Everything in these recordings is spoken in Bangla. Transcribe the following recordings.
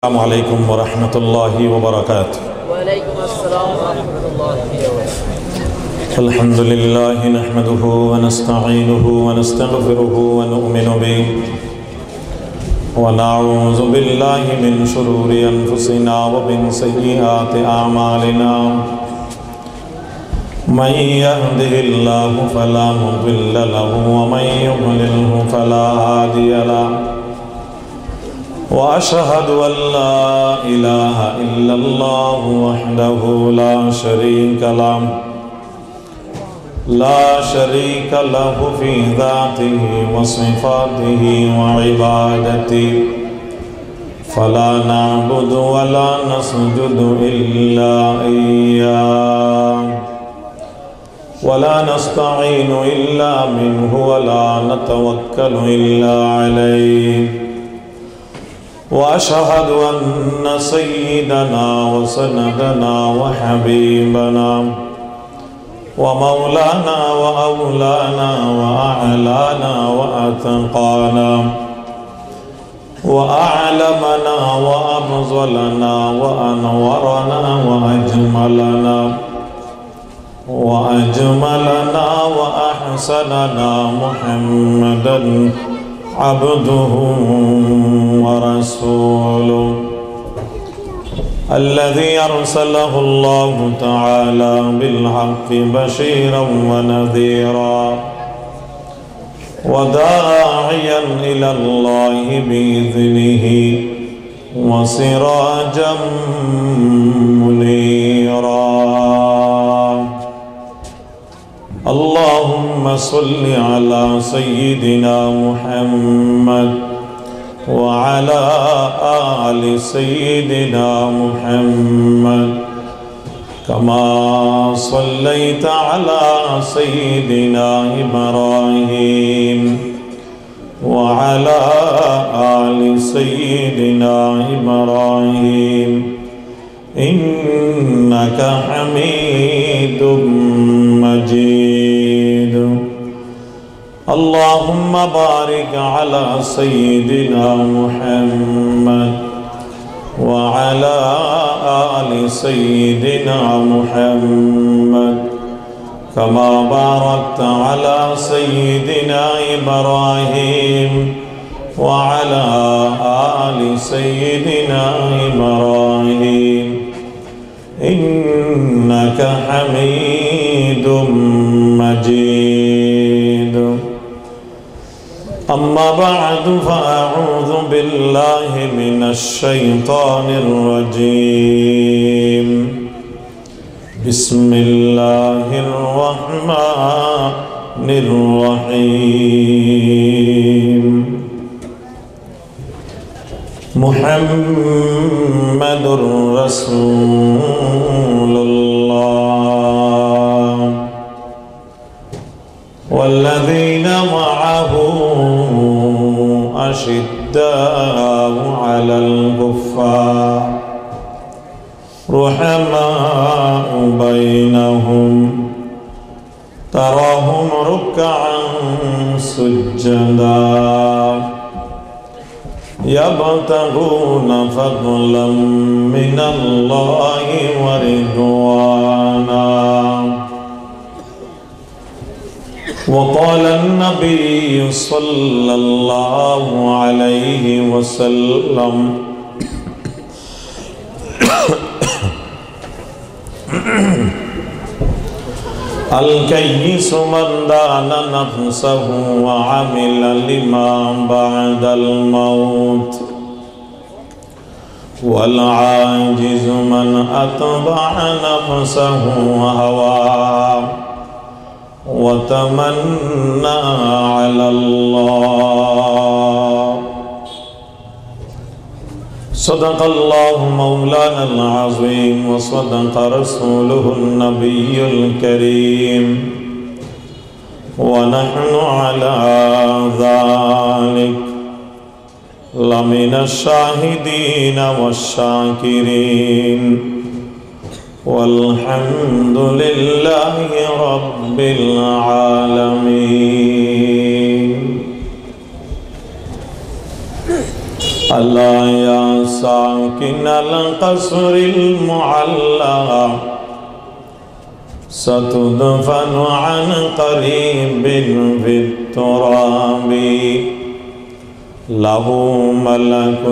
السلام عليكم ورحمة الله وبركاته. وعليكم السلام ورحمة الله وبركاته. الحمد لله نحمده ونستعينه ونستغفره ونؤمن به ونعوذ بالله من شرور أنفسنا ومن سيئات أعمالنا. من يهده الله فلا مضل له ومن يضلله فلا هادي له. وأشهد أن لا إله إلا الله وحده لا شريك له في ذاته وصفاته وعبادته. فلا نعبد ولا نسجد إلا إياه ولا نستعين إلا منه ولا نتوكل إلا عليه. وأشهد أن سيدنا وسندنا وحبيبنا ومولانا وأولانا وأعلانا وأتقانا وأعلمنا وأفضلنا وأنورنا وأجملنا وأحسننا محمدا عبده ورسوله الذي أرسله الله تعالى بالحق بشيرا ونذيرا وداعيا إلى الله بإذنه وسراجا منيرا. اللهم صل على سيدنا محمد وعلى آل سيدنا محمد كما صليت على سيدنا إبراهيم وعلى آل سيدنا إبراهيم إنك حميد مجيد. اللهم بارك على سيدنا محمد وعلى آل سيدنا محمد كما باركت على سيدنا إبراهيم وعلى آل سيدنا إبراهيم إنك حميد مجيد. أما بعد فأعوذ بالله من الشيطان الرجيم. بسم الله الرحمن الرحيم. محمد رسول الله والذين معه أشداء على الكفار رحماء بينهم تراهم ركعا سجدا يبتغون فضلا من الله ورضوانا. وقال النبي صلى الله عليه وسلم الكيس من دان نفسه وعمل لما بعد الموت والعاجز من أتبع نفسه هواه وتمنى على الله. صدق الله مولانا العظيم وصدق رسوله النبي الكريم ونحن على ذلك لمن الشاهدين والشاكرين والحمد لله رب العالمين. ألا يا ساكن القصر المعلى ستدفن عن قريب في التراب له ملك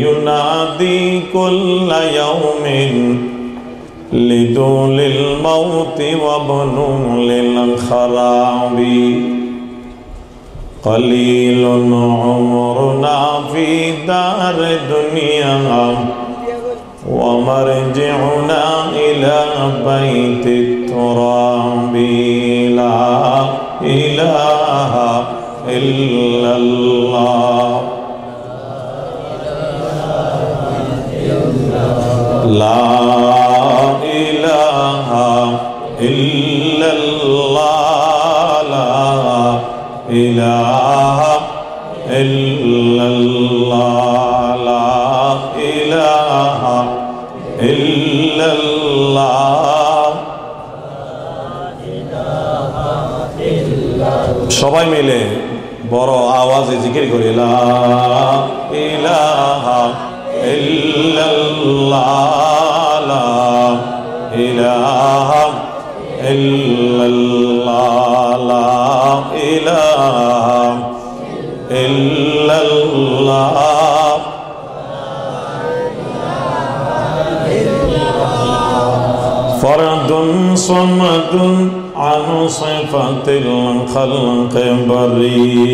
ينادي كل يوم لدول الموت وابن للخراب قليل عمرنا في دار الدنيا ومرجعنا إلى بيت التراب لا إله إلا الله لا إله إلا الله لا إله إلا الله لا إله إلا الله সবাই মিলে বড় আওয়াজে জিকির করি লা ইলাহা ইল্লাল্লাহ লা ইলাহা ইল্লাল্লাহ লা ইলাহা ইল্লাল্লাহ ফরদুন সামাদুন عن صفة الخلق بري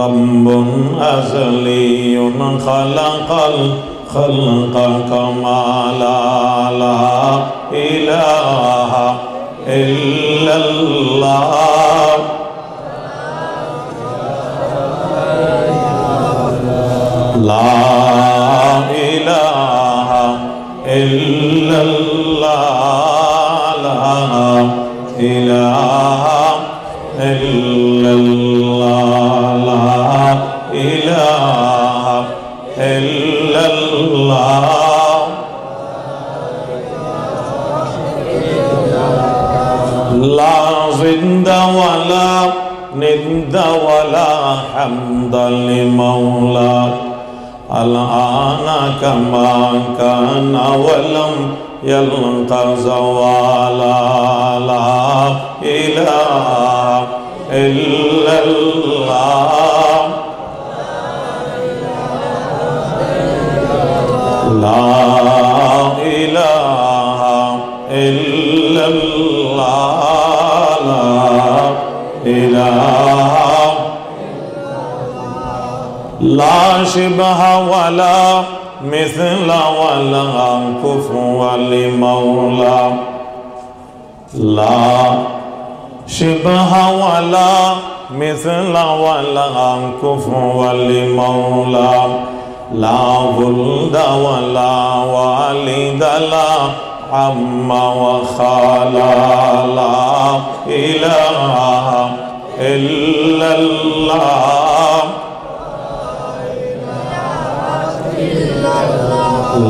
رب أزلي خلق الخلق كما لا إله إلا الله لا إله إلا الله لا إله إلا الله لا إله إلا الله لا ضد ولا ند ولا حمد لمولى الآن كما كان ولم يلقى زوالا لا إله إلا الله لا إله إلا الله لا إله لا شبه ولا مثل ولا كفو لمولى لا شبه ولا مثل ولا كفو لمولى لا ولد ولا والد لا عم وخالا لا إله إلا الله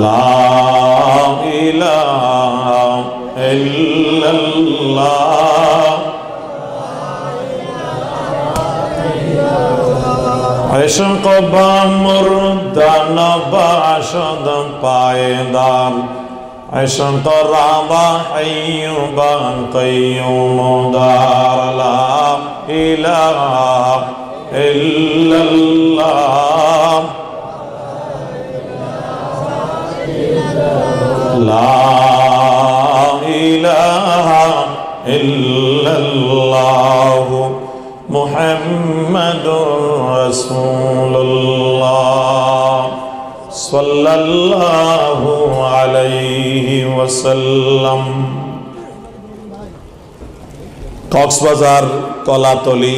لا إله إلا الله عشق بمردان بعشد پائدار عشق رابا حيوبا قيوم دار لا إله إلا الله لا إله إلا الله محمد رسول الله صلى الله عليه وسلم কক্সবাজার কলাতলি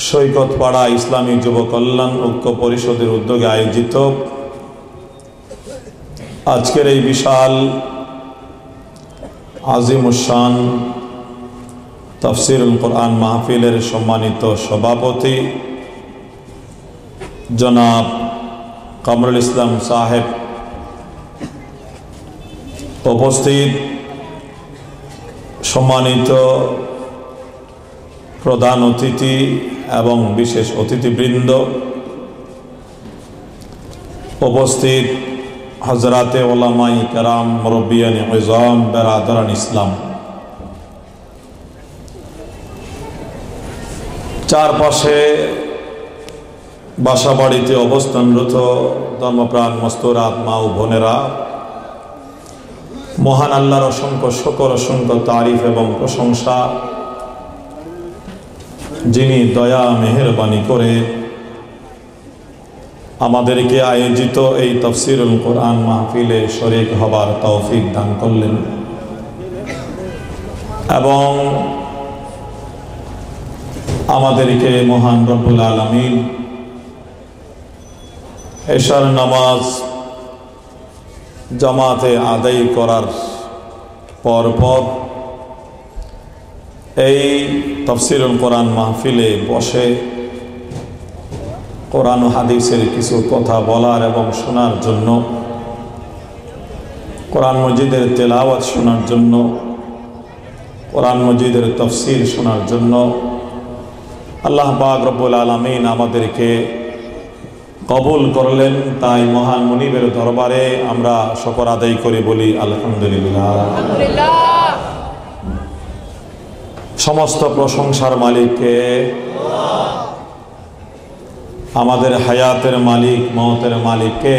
সৈকতপাড়া ইসলামী যুব কল্যাণ ঐক্য পরিষদের উদ্যোগে আয়োজিত আজকের এই বিশাল আজিমুশান তাফসিরুল কোরআন মাহফিলের সম্মানিত সভাপতি জনাব কামরুল ইসলাম সাহেব, উপস্থিত সম্মানিত প্রধান অতিথি এবং বিশেষ অতিথিবৃন্দ, উপস্থিত হজরাতে ওলামাই কেরাম, মুরব্বিয়ান ইজম, বেরাদরান ইসলাম, চারপাশে বাসা বাড়িতে অবস্থানরত ধর্মপ্রাণ মস্তুরাত মা ও বোনেরা, মহান আল্লাহর অসংখ্য শুকর, অসংখ্য তারিফ এবং প্রশংসা, যিনি দয়া মেহেরবানি করে আমাদেরকে আয়োজিত এই তাফসীরুল কোরআন মাহফিলে শরীক হবার তৌফিক দান করলেন এবং আমাদেরকে মহান রব্বুল আলামিন এশার নামাজ জামাতে আদায় করার পর এই তাফসীরুল কোরআন মাহফিলে বসে কোরআন ও হাদিসের কিছু কথা বলার এবং শোনার জন্য, কোরআন মজিদের তেলাওয়াত শোনার জন্য, কোরআন মজিদের তাফসীর শোনার জন্য আল্লাহ পাক রব্বুল আলামিন আমাদেরকে কবুল করলেন। তাই মহান মুনিবের দরবারে আমরা শুকর আদায় করে বলি আলহামদুলিল্লাহ। সমস্ত প্রশংসার মালিককে, আমাদের হায়াতের মালিক, মওতের মালিককে,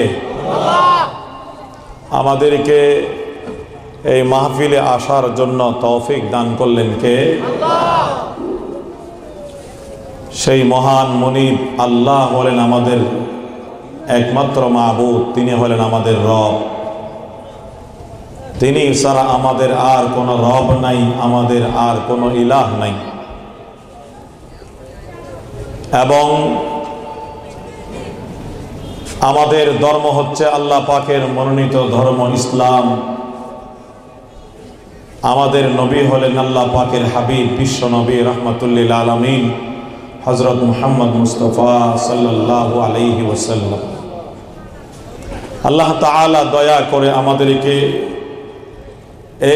আমাদেরকে এই মাহফিলে আসার জন্য তৌফিক দান করলেন কে? সেই মহান মুনিব আল্লাহ হলেন আমাদের একমাত্র মাবুদ, তিনি হলেন আমাদের রব। তিনি ছাড়া আমাদের আর কোনো রব নাই, আমাদের আর কোনো ইলাহ নাই। এবং আমাদের ধর্ম হচ্ছে আল্লাহ পাকের মনোনীত ধর্ম ইসলাম। আমাদের নবী হলেন আল্লাহ পাকের হাবিব, বিশ্ব নবী রহমতুল্লিল আলামিন হযরত মুহাম্মদ মুস্তাফা সাল্লাল্লাহু আলাইহি ওয়াসাল্লাম। আল্লাহ তাআলা দয়া করে আমাদেরকে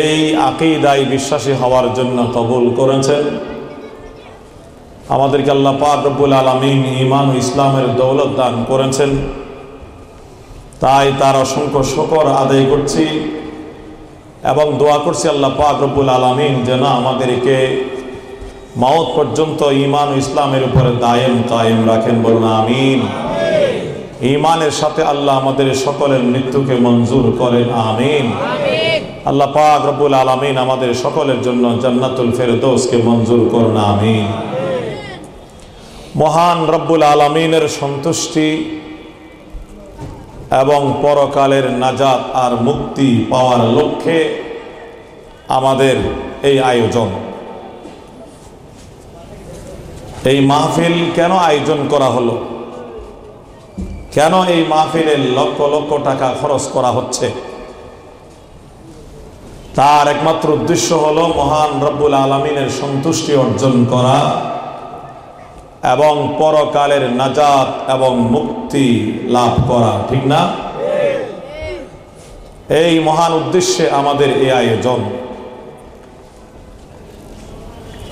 এই আকীদায় বিশ্বাসী হওয়ার জন্য কবুল করেছেন। আমাদেরকে আল্লাহ পাক রব্বুল আলামিন ঈমান ও ইসলামের দৌলত দান করেছেন। তাই তার অসংখ্য শুকর আদায় করছি এবং দোয়া করছি আল্লাহ পাক রব্বুল আলামিন যেন আমাদেরকে মাউত পর্যন্ত ঈমান ও ইসলামের উপরে দায়েম কায়েম রাখেন, বলুন আমিন। ঈমানের সাথে আল্লাহ আমাদের সকলের মৃত্যুকে মঞ্জুর করেন, আমিন। আল্লাহ পাক রব্বুল আলামিন আমাদের সকলের জন্য জান্নাতুল ফেরদৌসকে মঞ্জুর করুন, আমিন। মহান রব্বুল আলামিনের সন্তুষ্টি এবং পরকালের নাজাত আর মুক্তি পাওয়ার লক্ষ্যে আমাদের এই আয়োজন। এই মাহফিল কেন আয়োজন করা হলো? কেন এই মাহফিলে লক্ষ লক্ষ টাকা খরচ করা হচ্ছে? তার একমাত্র উদ্দেশ্য হলো মহান রব্বুল আলামিনের সন্তুষ্টি অর্জন করা এবং পরকালের নাজাত এবং মুক্তি লাভ করা, ঠিক না? এই মহান উদ্দেশ্যে আমাদের এই আয়োজন।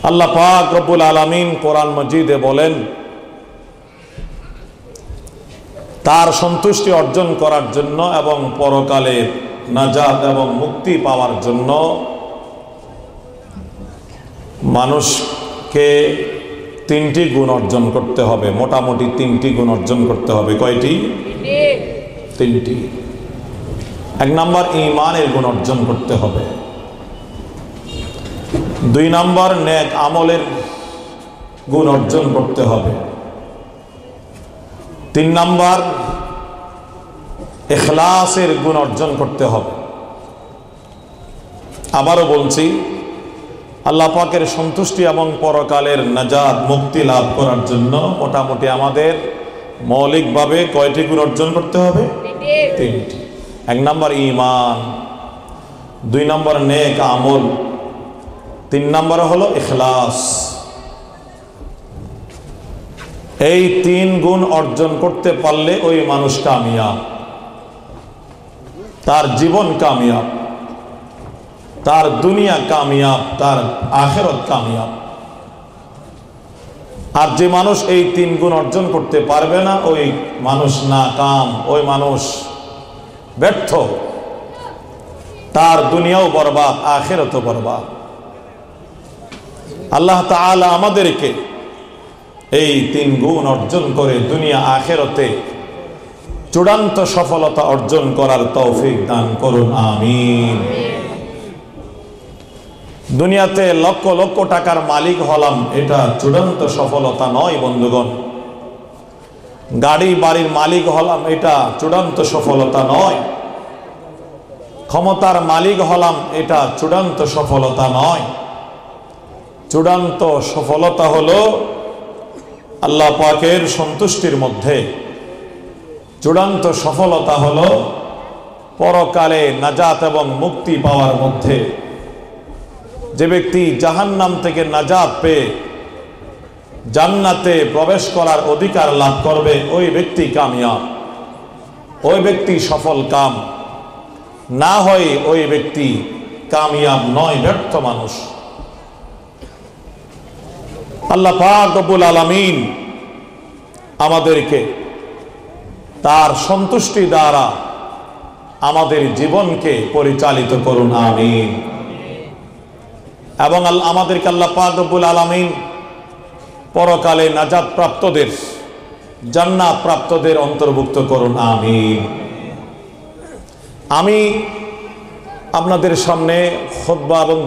আল্লাহ পাক রব্বুল আলামিন কোরআন মজিদে বলেন, তার সন্তুষ্টি অর্জন করার জন্য এবং পরকালের নাজাত এবং মুক্তি পাওয়ার জন্য মানুষকে তিনটি গুণ অর্জন করতে হবে। মোটামুটি তিনটি গুণ অর্জন করতে হবে। কয়টি? তিনটি। এক নাম্বার ঈমানের গুণ অর্জন করতে হবে। দুই নাম্বার নেক আমলের গুণ অর্জন করতে হবে। তিন নাম্বার ইখলাসের গুণ অর্জন করতে হবে। আবারও বলছি, আল্লাহ পাকের সন্তুষ্টি এবং পরকালের নাজাত মুক্তি লাভ করার জন্য মোটামুটি আমাদের মৌলিকভাবে কয়টি গুণ অর্জন করতে হবে? তিনটি। এক নাম্বার ঈমান, দুই নাম্বার নেক আমল, তিন নাম্বার হলো ইখলাস। এই তিন গুণ অর্জন করতে পারলে ওই মানুষ কামিয়াব, তার জীবন কামিয়াব, তার দুনিয়া কামিয়াব, তার আখিরাত কামিয়াব। আর যে মানুষ এই 3 গুণ অর্জন করতে পারবে না, ওই মানুষ নাকাম, ওই মানুষ ব্যর্থ, তার দুনিয়াও বরবাদ, আখিরাতও বরবাদ। আল্লাহ তাআলা আমাদেরকে এই 3 গুণ অর্জন করে দুনিয়া আখিরাতে চূড়ান্ত সফলতা অর্জন করার তৌফিক দান করুন, আমিন। দুনিয়াতে লক্ষ লক্ষ টাকার মালিক হলাম, এটা চূড়ান্ত সফলতা নয় বন্ধুগণ। গাড়ি বাড়ির মালিক হলাম, এটা চূড়ান্ত সফলতা নয়। ক্ষমতার মালিক হলাম, এটা চূড়ান্ত সফলতা নয়। চূড়ান্ত সফলতা হলো আল্লাহ পাকের সন্তুষ্টির মধ্যে। চূড়ান্ত সফলতা হলো পরকালে নাজাত এবং মুক্তি পাওয়ার মধ্যে। যে ব্যক্তি জাহান্নাম থেকে নাজাত পেয়ে জান্নাতে প্রবেশ করার অধিকার লাভ করবে, ওই ব্যক্তি কামিয়াব, ওই ব্যক্তি সফল কাম। না হয় ওই ব্যক্তি কামিয়াব নয়, ব্যর্থ মানুষ। আল্লাহ পাক রব্বুল আলামিন আমাদেরকে তার সন্তুষ্টি দ্বারা আমাদের জীবনকে পরিচালিত করুন, আমিন। এবং আমাদেরকে আল্লাহ পাক রব্বুল আলামিন পরকালে নাজাত প্রাপ্তদের, জান্নাত প্রাপ্তদের অন্তর্ভুক্ত করুন, আমিন। আমি আপনাদের সামনে খুতবা এবং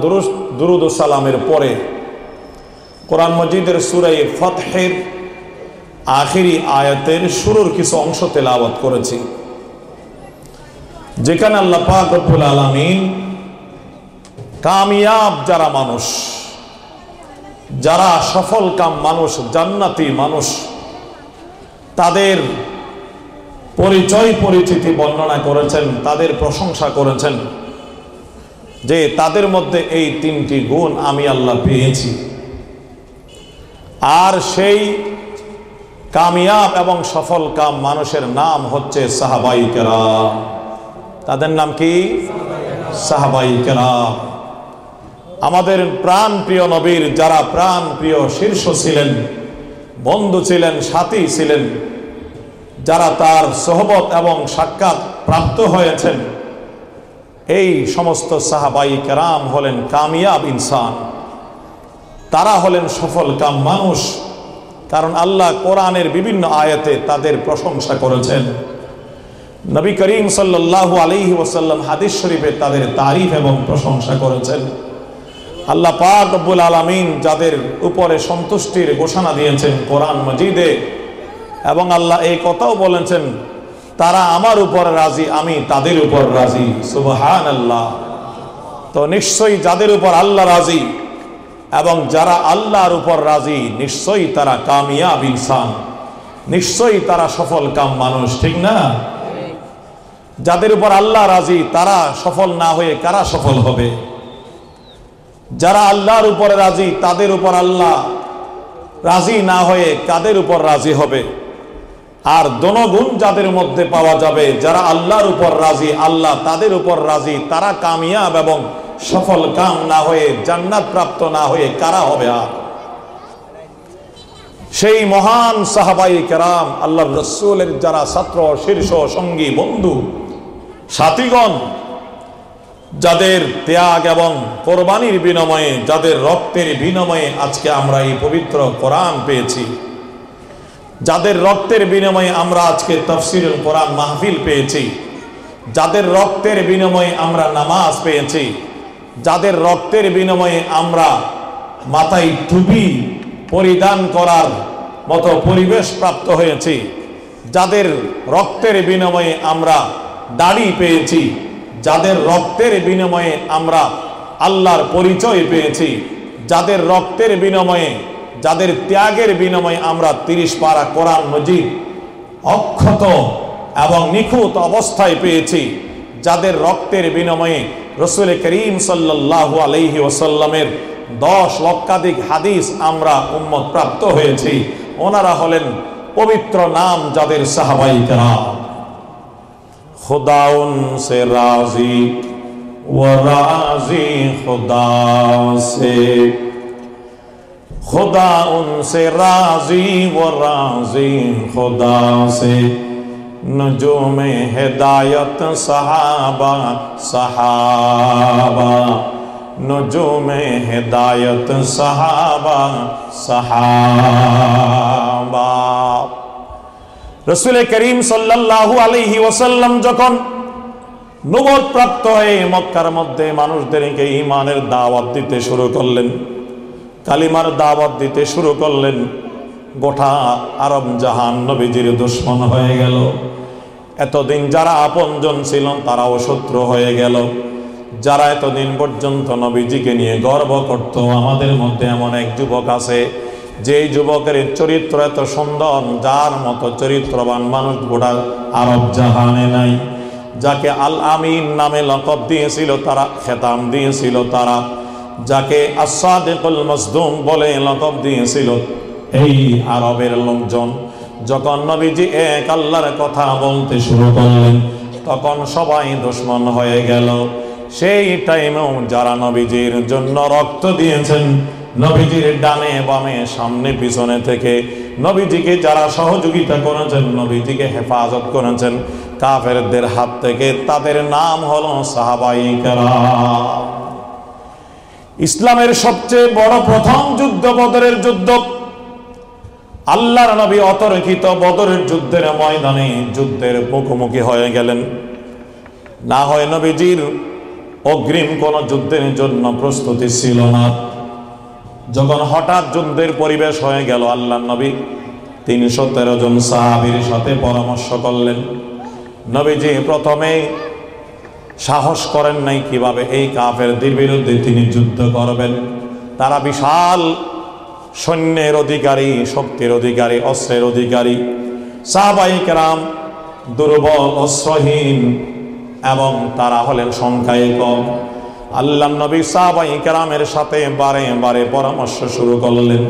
দুরূদ ও সালামের পরে কোরআন মজিদের সূরা ফাতহের আখিরি আয়াতের শুরুর কিছু অংশ তেলাওয়াত করেছি, যেখানে আল্লাহ পাক রব্বুল আলামিন কামিয়াব যারা মানুষ, যারা সফল কাম মানুষ, জান্নাতি মানুষ, তাদের পরিচয় পরিচিতি বর্ণনা করেছেন, তাদের প্রশংসা করেছেন যে তাদের মধ্যে এই 3টি গুণ আমি আল্লাহ পেয়েছি। আর সেই কামিয়াব এবং সফল কাম মানুষের নাম হচ্ছে সাহাবায়ে কেরাম। তাদের নাম কি? সাহাবায়ে কেরাম। আমাদের প্রাণ প্রিয় নবীর যারা প্রাণ প্রিয় শীর্ষ ছিলেন, বন্ধু ছিলেন, সাথী ছিলেন, যারা তার সোহবত এবং সাক্ষাৎ প্রাপ্ত হয়েছেন, এই সমস্ত সাহাবায়ে কেরাম হলেন কামিয়াব ইনসান। তারা হলেন সফল কাম মানুষ, কারণ আল্লাহ কোরআনের বিভিন্ন আয়াতে তাদের প্রশংসা করেছেন। নবী করিম সাল্লাল্লাহু আলাইহি ওয়াসাল্লাম হাদিস শরীফে তাদের তারিফ এবং প্রশংসা করেছেন। আল্লাহ পাক রব্বুল আলামিন যাদের উপরে সন্তুষ্টির ঘোষণা দিয়েছেন কোরআন মাজিদে, এবং আল্লাহ এই কথাও বলেছেন তারা আমার উপর রাজি, আমি তাদের উপর রাজি। সুবহানাল্লাহ। তো নিশ্চয়ই যাদের উপর আল্লাহ রাজি এবং যারা আল্লাহর উপর রাজি, নিশ্চয়ই তারা কামিয়াব ইনসান, নিশ্চয়ই তারা সফল কাম মানুষ, ঠিক না? যাদের উপর আল্লাহ রাজি তারা সফল না হয়ে কারা সফল হবে? যারা আল্লাহর উপরে রাজি তাদের উপর আল্লাহ রাজি না হয়ে কাদের উপর রাজি হবে? আর দোনোগুণ যাদের মধ্যে পাওয়া যাবে, যারা আল্লাহর উপর রাজি, আল্লাহ তাদের উপর রাজি, তারা কামিয়াব এবং সফল কাম না হয়ে, জান্নাত প্রাপ্ত না হয়ে কারা হবে? আর সেই মহান সাহাবায়ে কেরাম, আল্লাহর রাসূলের যারা ছাত্র, শীর্ষ সঙ্গী, বন্ধু, সাথীগণ, যাদের ত্যাগ এবং কোরবানির বিনিময়ে, যাদের রক্তের বিনিময়ে আজকে আমরা এই পবিত্র কোরআন পেয়েছি, যাদের রক্তের বিনিময়ে আমরা আজকে তাফসীরুল কোরআন মাহফিল পেয়েছি, যাদের রক্তের বিনিময়ে আমরা নামাজ পেয়েছি, যাদের রক্তের বিনিময়ে আমরা মাথায় টুপি পরিধান করার মতো পরিবেশ প্রাপ্ত হয়েছি, যাদের রক্তের বিনিময়ে আমরা দাড়ি পেয়েছি, যাদের রক্তের বিনিময়ে আমরা আল্লাহর পরিচয় পেয়েছি, যাদের রক্তের বিনিময়ে, যাদের ত্যাগের বিনিময়ে আমরা 30 পারা কোরআন মজিদ অক্ষত এবং নিখুঁত অবস্থায় পেয়েছি, যাদের রক্তের বিনিময়ে রাসূল করিম সাল্লাল্লাহু আলাইহি ওয়াসাল্লামের 10 লক্ষাধিক হাদিস আমরা উম্মত প্রাপ্ত হয়েছি, ওনারা হলেন পবিত্র নাম যাদের সাহাবায়ে কেরাম। खुदा उनसे राजी व राजी खुदा से, खुदा उनसे राजी व राजी खुदा से, नजूम हिदायत सहाबा सहाबा, नजूम हिदायत सहाबा सहाबा। रसूल करीम सल्लल्लाहु अलैहि वसल्लम যখন নবুয়ত প্রাপ্ত হয়ে মক্কার মধ্যে মানুষদেরকে ঈমানের দাওয়াত দিতে শুরু করলেন, কালিমার দাওয়াত দিতে শুরু করলেন, গোটা আরব জাহান নবীজির দুশমন হয়ে গেল। এতদিন যারা আপনজন ছিলেন তারাও শত্রু হয়ে গেল। যারা এতদিন পর্যন্ত নবীজিকে নিয়ে গর্ব করত, আমাদের মধ্যে এমন এক যুবক আছে যে যুবকের চরিত্র এত সুন্দর, যার মতো চরিত্রবান মানুষ গোটা আরব জাহানে নাই। যাকে আল আমিন নামে লকব দিয়েছিল তারা, খেতাম দিয়েছিল তারা, যাকে আস-সাদিকুল মাসদুম বলে লকব দিয়েছিল এই আরবের লোকজন। যখন নবীজি এক আল্লাহর কথা বলতে শুরু করলেন তখন সবাই দুশমন হয়ে গেল। সেই টাইমেও যারা নবীজির জন্য রক্ত দিয়েছেন, নবীজির ডানে বামে সামনে পিছনে থেকে নবীজিকে যারা সহযোগিতা করেছেন, নবীজিকে হেফাজত করেছেন কাফেরদের হাত থেকে, তাদের নাম হলো সাহাবায়ে কেরাম। ইসলামের সবচেয়ে বড় প্রথম যুদ্ধ বদরের যুদ্ধ। আল্লাহর নবী অতর্কিত বদরের যুদ্ধের ময়দানে যুদ্ধের মুখোমুখি হয়ে গেলেন। না হয় নবীজির অগ্রিম কোন যুদ্ধের জন্য প্রস্তুতি ছিল না। যখন হঠাৎ যুদ্ধের পরিবেশ হয়ে গেল, আল্লাহর নবী 313 জন সাহাবীর সাথে পরামর্শ করলেন। নবীজি প্রথমে সাহস করেন নাই কিভাবে এই কাফেরদের বিরুদ্ধে তিনি যুদ্ধ করবেন। তারা বিশাল সৈন্যের অধিকারী, শক্তির অধিকারী, অস্ত্রের অধিকারী। সাহাবায়ে কেরাম দুর্বল, অস্ত্রহীন এবং তারা হলেন সংখ্যায় কম। আল্লাহর নবী সাহাবায়ে কেরামের সাথে বারে বারে পরামর্শ শুরু করলেন,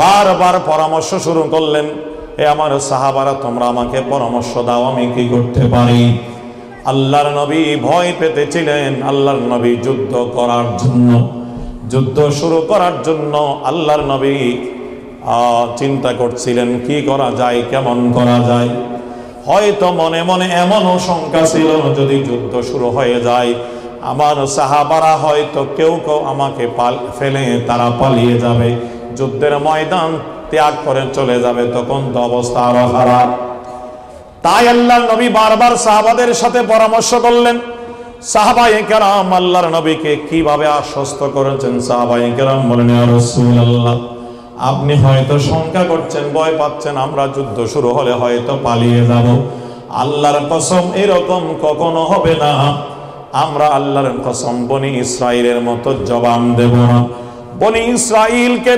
বারবার পরামর্শ শুরু করলেন। এ আমার সাহাবারা, তোমরা আমাকে পরামর্শ দাও, আমি কি করতে পারি? আল্লাহর নবী ভয় পেতেছিলেন। আল্লাহর নবী যুদ্ধ করার জন্য, যুদ্ধ শুরু করার জন্য আল্লাহর নবী চিন্তা করছিলেন কি করা যায়, কেমন করা যায়। হয়তো মনে মনে এমনও শঙ্কা ছিল, যদি যুদ্ধ শুরু হয়ে যায় আমার সাহাবারা হয়তো কেউ কেউ আমাকে ফেলে তারা পালিয়ে যাবে, যুদ্ধের ময়দান ত্যাগ করে চলে যাবে, তখন তো অবস্থা আরো খারাপ। তাই আল্লাহর নবী বারবার সাহাবাদের সাথে পরামর্শ করলেন। সাহাবায়ে কেরাম আল্লাহর নবীকে কিভাবে আশ্বস্ত করেছেন। সাহাবায়ে কেরাম বলেন, ইয়া রাসূলুল্লাহ, আপনি হয়তো শঙ্কা করছেন, ভয় পাচ্ছেন, আমরা যুদ্ধ শুরু হলে হয়তো পালিয়ে যাব। আল্লাহর কসম, এরকম কখনো হবে না। আমরা আল্লাহর কসম বনি ইসরাইলের মতো জবাব দেব না। বনি ইসরাইলকে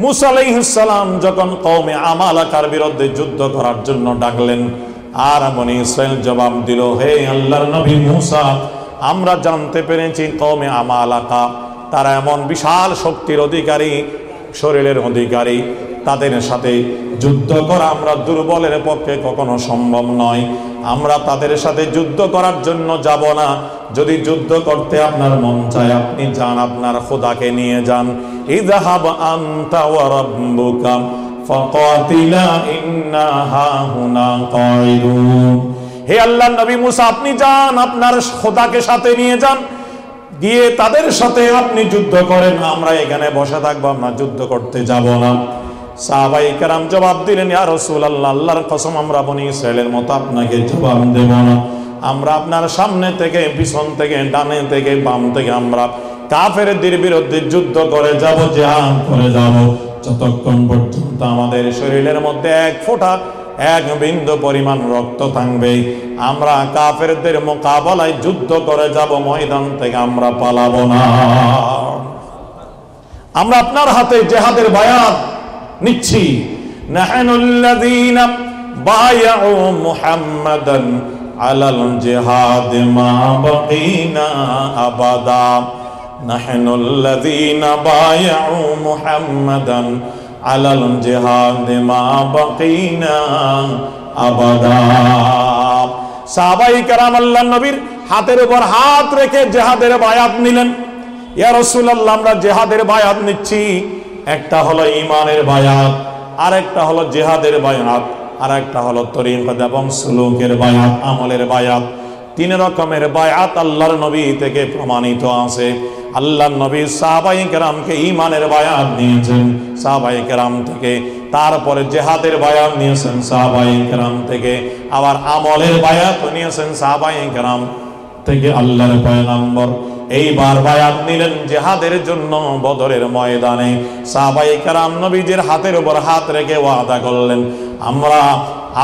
মুসা আলাইহিস সালাম যখন কওমে আমালাকার বিরুদ্ধে যুদ্ধ করার জন্য ডাকলেন, আর বনি ইসরাইল জবাব দিল, হে আল্লাহর নবী মুসা, আমরা জানতে পেরেছি কওমে আমালাকা তারা এমন বিশাল শক্তির অধিকারী, শরীরের অধিকারী, তাদের সাথে যুদ্ধ করা আমরা দুর্বলের পক্ষে কখনো সম্ভব নয়। আমরা তাদের সাথে যুদ্ধ করার জন্য যাব না। যদি যুদ্ধ করতে আপনার মন চায়, আপনি যান, আপনার খোদাকে নিয়ে যান। ইযহাব আনতা ওয়া রাব্বুকা ফাকাতিলা ইন্না হাহুনা কাঈদুন। হে আল্লাহর নবী মুসা, আপনি যান, আপনার খোদাকে সাথে নিয়ে যান, গিয়ে তাদের সাথে আপনি যুদ্ধ করেন, আমরা এখানে বসে থাকবো, আমরা যুদ্ধ করতে যাব না। সাহাবায়ে কেরাম জবাব দিলেন, ইয়া রাসূলুল্লাহ, আল্লাহর কসম আমরা বনি ইসরাইলের মতো আপনাকে জবাব দেব না। আমরা আপনার সামনে থেকে, পিছন থেকে, ডানে থেকে, বাম থেকে আমরা কাফেরদের বিরুদ্ধে যুদ্ধ করে যাব, জিহাদ করে যাব, যতক্ষণ পর্যন্ত আমাদের শরীরের মধ্যে এক ফোঁটা, এক বিন্দু পরিমাণ রক্ত থাকবে। আমরা কাফেরদের মোকাবেলায় যুদ্ধ করে যাব, ময়দান থেকে আমরা পালাবো না। আমরা আপনার হাতে জিহাদের বায়াত নিচ্ছি। নাহনুল্লাযীনা বায়াউ মুহাম্মাদান আলাল জিহাদ মা বাকিনা আবাদা। নাহনুল্লাযীনা বায়াউ মুহাম্মাদান আলাল জিহাদ মা বাকিনা আবাদা। সাহাবায়ে কেরাম আল্লাহর নবীর হাতের উপর হাত রেখে জিহাদের বায়াত নিলেন। ইয়া রাসূলুল্লাহ, আমরা জিহাদের বায়াত নিচ্ছি, একটা হলো ঈমানের বায়াত, আর একটা হলো জিহাদের বায়াত, আর একটা হলো তরিকত এবং সুলুকের বায়াত, আমলের বায়াত। 3 রকমের বায়াত আল্লাহর নবী থেকে প্রমাণিত আছে। আল্লাহর নবী সাহাবায়ে কেরামকে ঈমানের বায়াত নিয়েছেন সাহাবায়ে কেরাম থেকে, তারপরে জিহাদের বায়াত নিয়েছেন সাহাবায়ে কেরাম থেকে, আবার আমলের বায়াত নিয়েছেন সাহাবায়ে কেরাম থেকে আল্লাহর পয়গম্বর। এইবার বায়াত নিলেন জিহাদের জন্য বদরের ময়দানে। সাহাবায়ে কেরাম নবীজির হাতের উপর হাত রেখে ওয়াদা করলেন, আমরা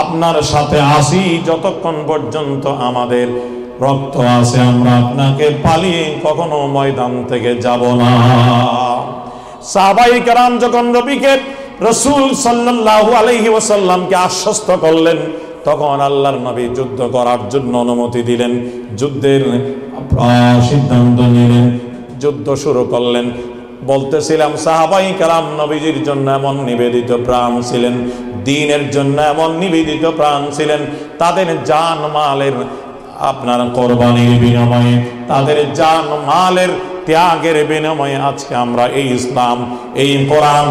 আপনার সাথে আছি যতক্ষণ পর্যন্ত আমাদের রক্ত আছে, আমরা আপনাকে পালিয়ে কখনো ময়দান থেকে যাব না। সাহাবায়ে কেরাম যখন নবীকে রাসূল সাল্লাল্লাহু আলাইহি ওয়াসাল্লামকে আশ্বস্ত করলেন, তখন আল্লাহর নবী যুদ্ধ করার জন্য অনুমতি দিলেন, যুদ্ধের সিদ্ধান্ত নিলেন, যুদ্ধ শুরু করলেন। বলতেছিলাম সাহাবায়ে কেরাম নবীজির জন্য এমন নিবেদিত প্রাণ ছিলেন, দ্বীনের জন্য এমন নিবেদিত প্রাণ ছিলেন, তাদের জান মালের আপনার কোরবানির বিনিময়ে, তাদের জান মালের ত্যাগের বিনিময়ে আজকে আমরা এই ইসলাম, এই কোরআন,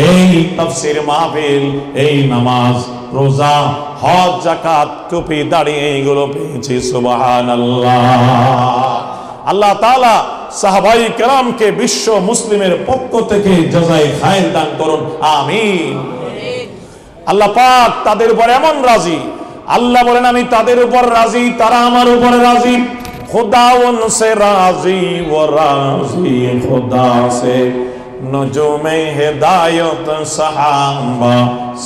এই তাফসীর মাহফিল, এই নামাজ, রোজা, হজ, যাকাত, টুপি, দাড়ি এইগুলো পেয়েছি। সুবহানাল্লাহ। আল্লাহ তাআলা সাহাবায়ে কেরামকে বিশ্ব মুসলিমের পক্ষ থেকে জাযায়ে খায়র দান করুন, আমিন। আল্লাহ পাক তাদের উপর এমন রাজি, আল্লাহ বলেন আমি তাদের উপর রাজি, তারা আমার উপর রাজি। खुदा उनसे राजी वो राजी खुदा से, नजूमे हिदायत सहाबा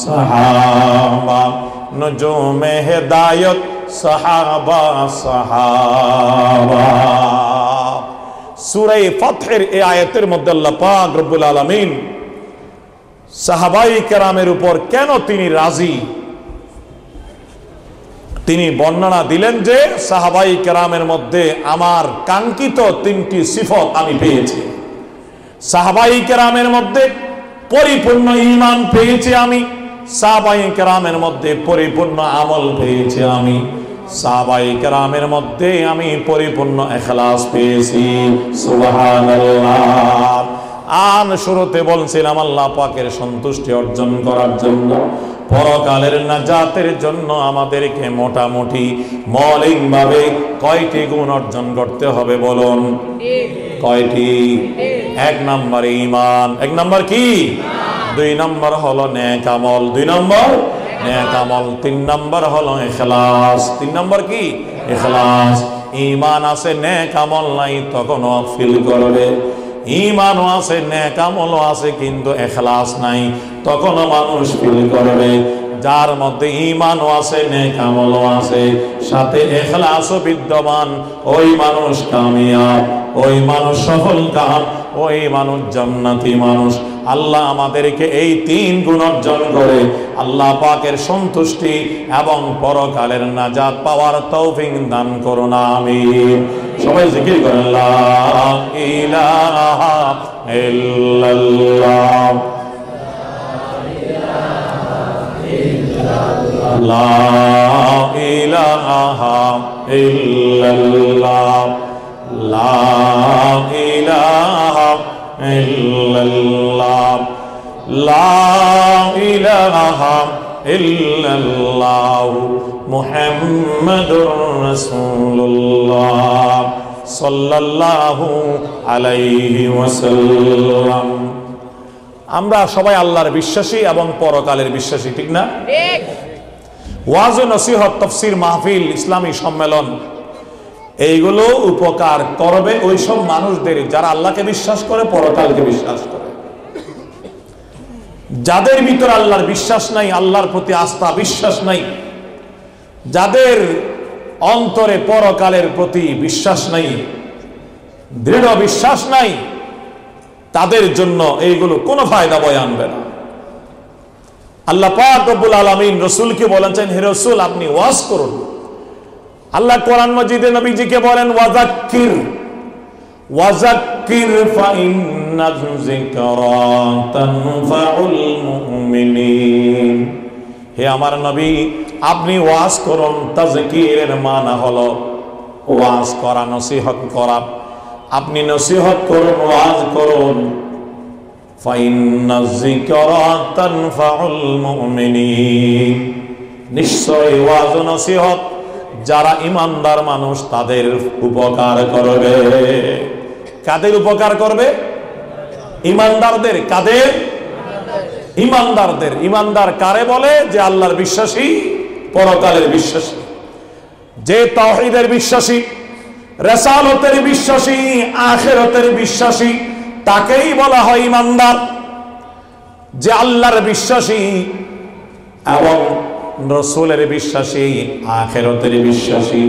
सहाबा, नजूमे हिदायत सहाबा सहाबा। সূরা ফাতহের এই আয়াতের মধ্যে আল্লাহ পাক রব্বুল আলামিন সাহাবায়ে কেরামের উপর কেন তিনি রাজি, তিনি বর্ণনা দিলেন যে সাহাবায়ে কেরামের মধ্যে আমার কাঙ্ক্ষিত 3টি সিফত আমি পেয়েছি। সাহাবায়ে কেরামের মধ্যে পরিপূর্ণ ঈমান পেয়েছি আমি, সাহাবায়ে কেরামের মধ্যে পরিপূর্ণ আমল পেয়েছি আমি, সাহাবায়ে কেরামের মধ্যে আমি পরিপূর্ণ ইখলাস পেয়েছি। সুবহানাল্লাহ। আন শুরুতে বলছিলাম আল্লাহ পাকের সন্তুষ্টি অর্জন করার জন্য, পরকালের নাজাতের জন্য আমাদেরকে মোটামুটি মৌলিকভাবে কয়টি গুণ অর্জন করতে হবে বলুন? কয়টি? 1 নম্বর ঈমান। 1 নম্বর কি? 2 নম্বর হলো নেক আমল। 2 নম্বর নেক আমল। 3 নম্বর হলো ইখলাস। 3 নম্বর কি? ইখলাস। ঈমান আছে নেক আমল নাই তখনও ফিল করবে, ঈমানও আছে নেক আমলও আছে কিন্তু ইখলাস নাই তখনও মানুষ ফিল করবে। যার মধ্যে ঈমানও আছে নেক আমলও আছে সাথে ইখলাসও বিদ্যমান, ওই মানুষ কামিয়াব, ওই মানুষ সফল কাম, ওই মানুষ জান্নাতি মানুষ। আল্লাহ আমাদেরকে এই 3 গুণ অর্জন করে আল্লাহ পাকের সন্তুষ্টি এবং পরকালের নাজাত পাওয়ার তৌফিক দান করুন, আমিন। সবাই জিকির করেন লা ইলাহা ইল্লাল্লাহ, লা ইলাহা ইল্লাল্লাহ, লা ইলাহা ইল্লাল্লাহ, লা ইলাহা ইল্লাল্লাহ, মুহাম্মাদুর রাসূলুল্লাহ সাল্লাল্লাহু আলাইহি ওয়াসাল্লাম। আমরা সবাই আল্লাহর বিশ্বাসী এবং পরকালের বিশ্বাসী, ঠিক না? ঠিক। ওয়াজ ও নসিহত, তাফসীর মাহফিল, ইসলামী সম্মেলন এইগুলো উপকার করবে ওই সব মানুষদের যারা আল্লাহকে বিশ্বাস করে, পরকালকে বিশ্বাস করে। যাদের ভিতর আল্লাহর বিশ্বাস নাই, আল্লাহর প্রতি আস্থা বিশ্বাস নাই, যাদের অন্তরে পরকালের প্রতি বিশ্বাস নাই, দৃঢ় বিশ্বাস নাই, তাদের জন্য এইগুলো কোনো ফায়দা বয়ে আনবে না। আল্লাহ পাক রব্বুল আলামিন রাসূলকে বলেছেন, হে রাসূল আপনি ওয়াজ করুন। আল্লাহ কোরআন মাজিদে নবীজিকে বলেন ওয়াযাক্কির ওয়াযাক্কির ফাইন্না যিকরা তানফাউল মুমিনিন। হে আমার নবী আপনি ওয়াজ করুন। তাযকিরের মানা হলো ওয়াজ করা, নসিহত করা। আপনি নসিহত করুন, ওয়াজ করুন। ফাইন্না যিকরা তানফাউল মুমিনিন, নিশ্চয় ওয়াজ ও নসিহত যারা ঈমানদার মানুষ তাদের উপকার করবে। কাদের উপকার করবে? ঈমানদারদের। কাদের? ঈমানদারদের। ঈমানদার কারে বলে? যে আল্লাহর বিশ্বাসী, পরকালের বিশ্বাসী, যে তাওহীদের বিশ্বাসী, রিসালাতের বিশ্বাসী, আখিরাতের বিশ্বাসী, তাকেই বলা হয় ঈমানদার। যে আল্লাহর বিশ্বাসী এবং রাসূলের বিশ্বাসী, আখিরাতের বিশ্বাসী,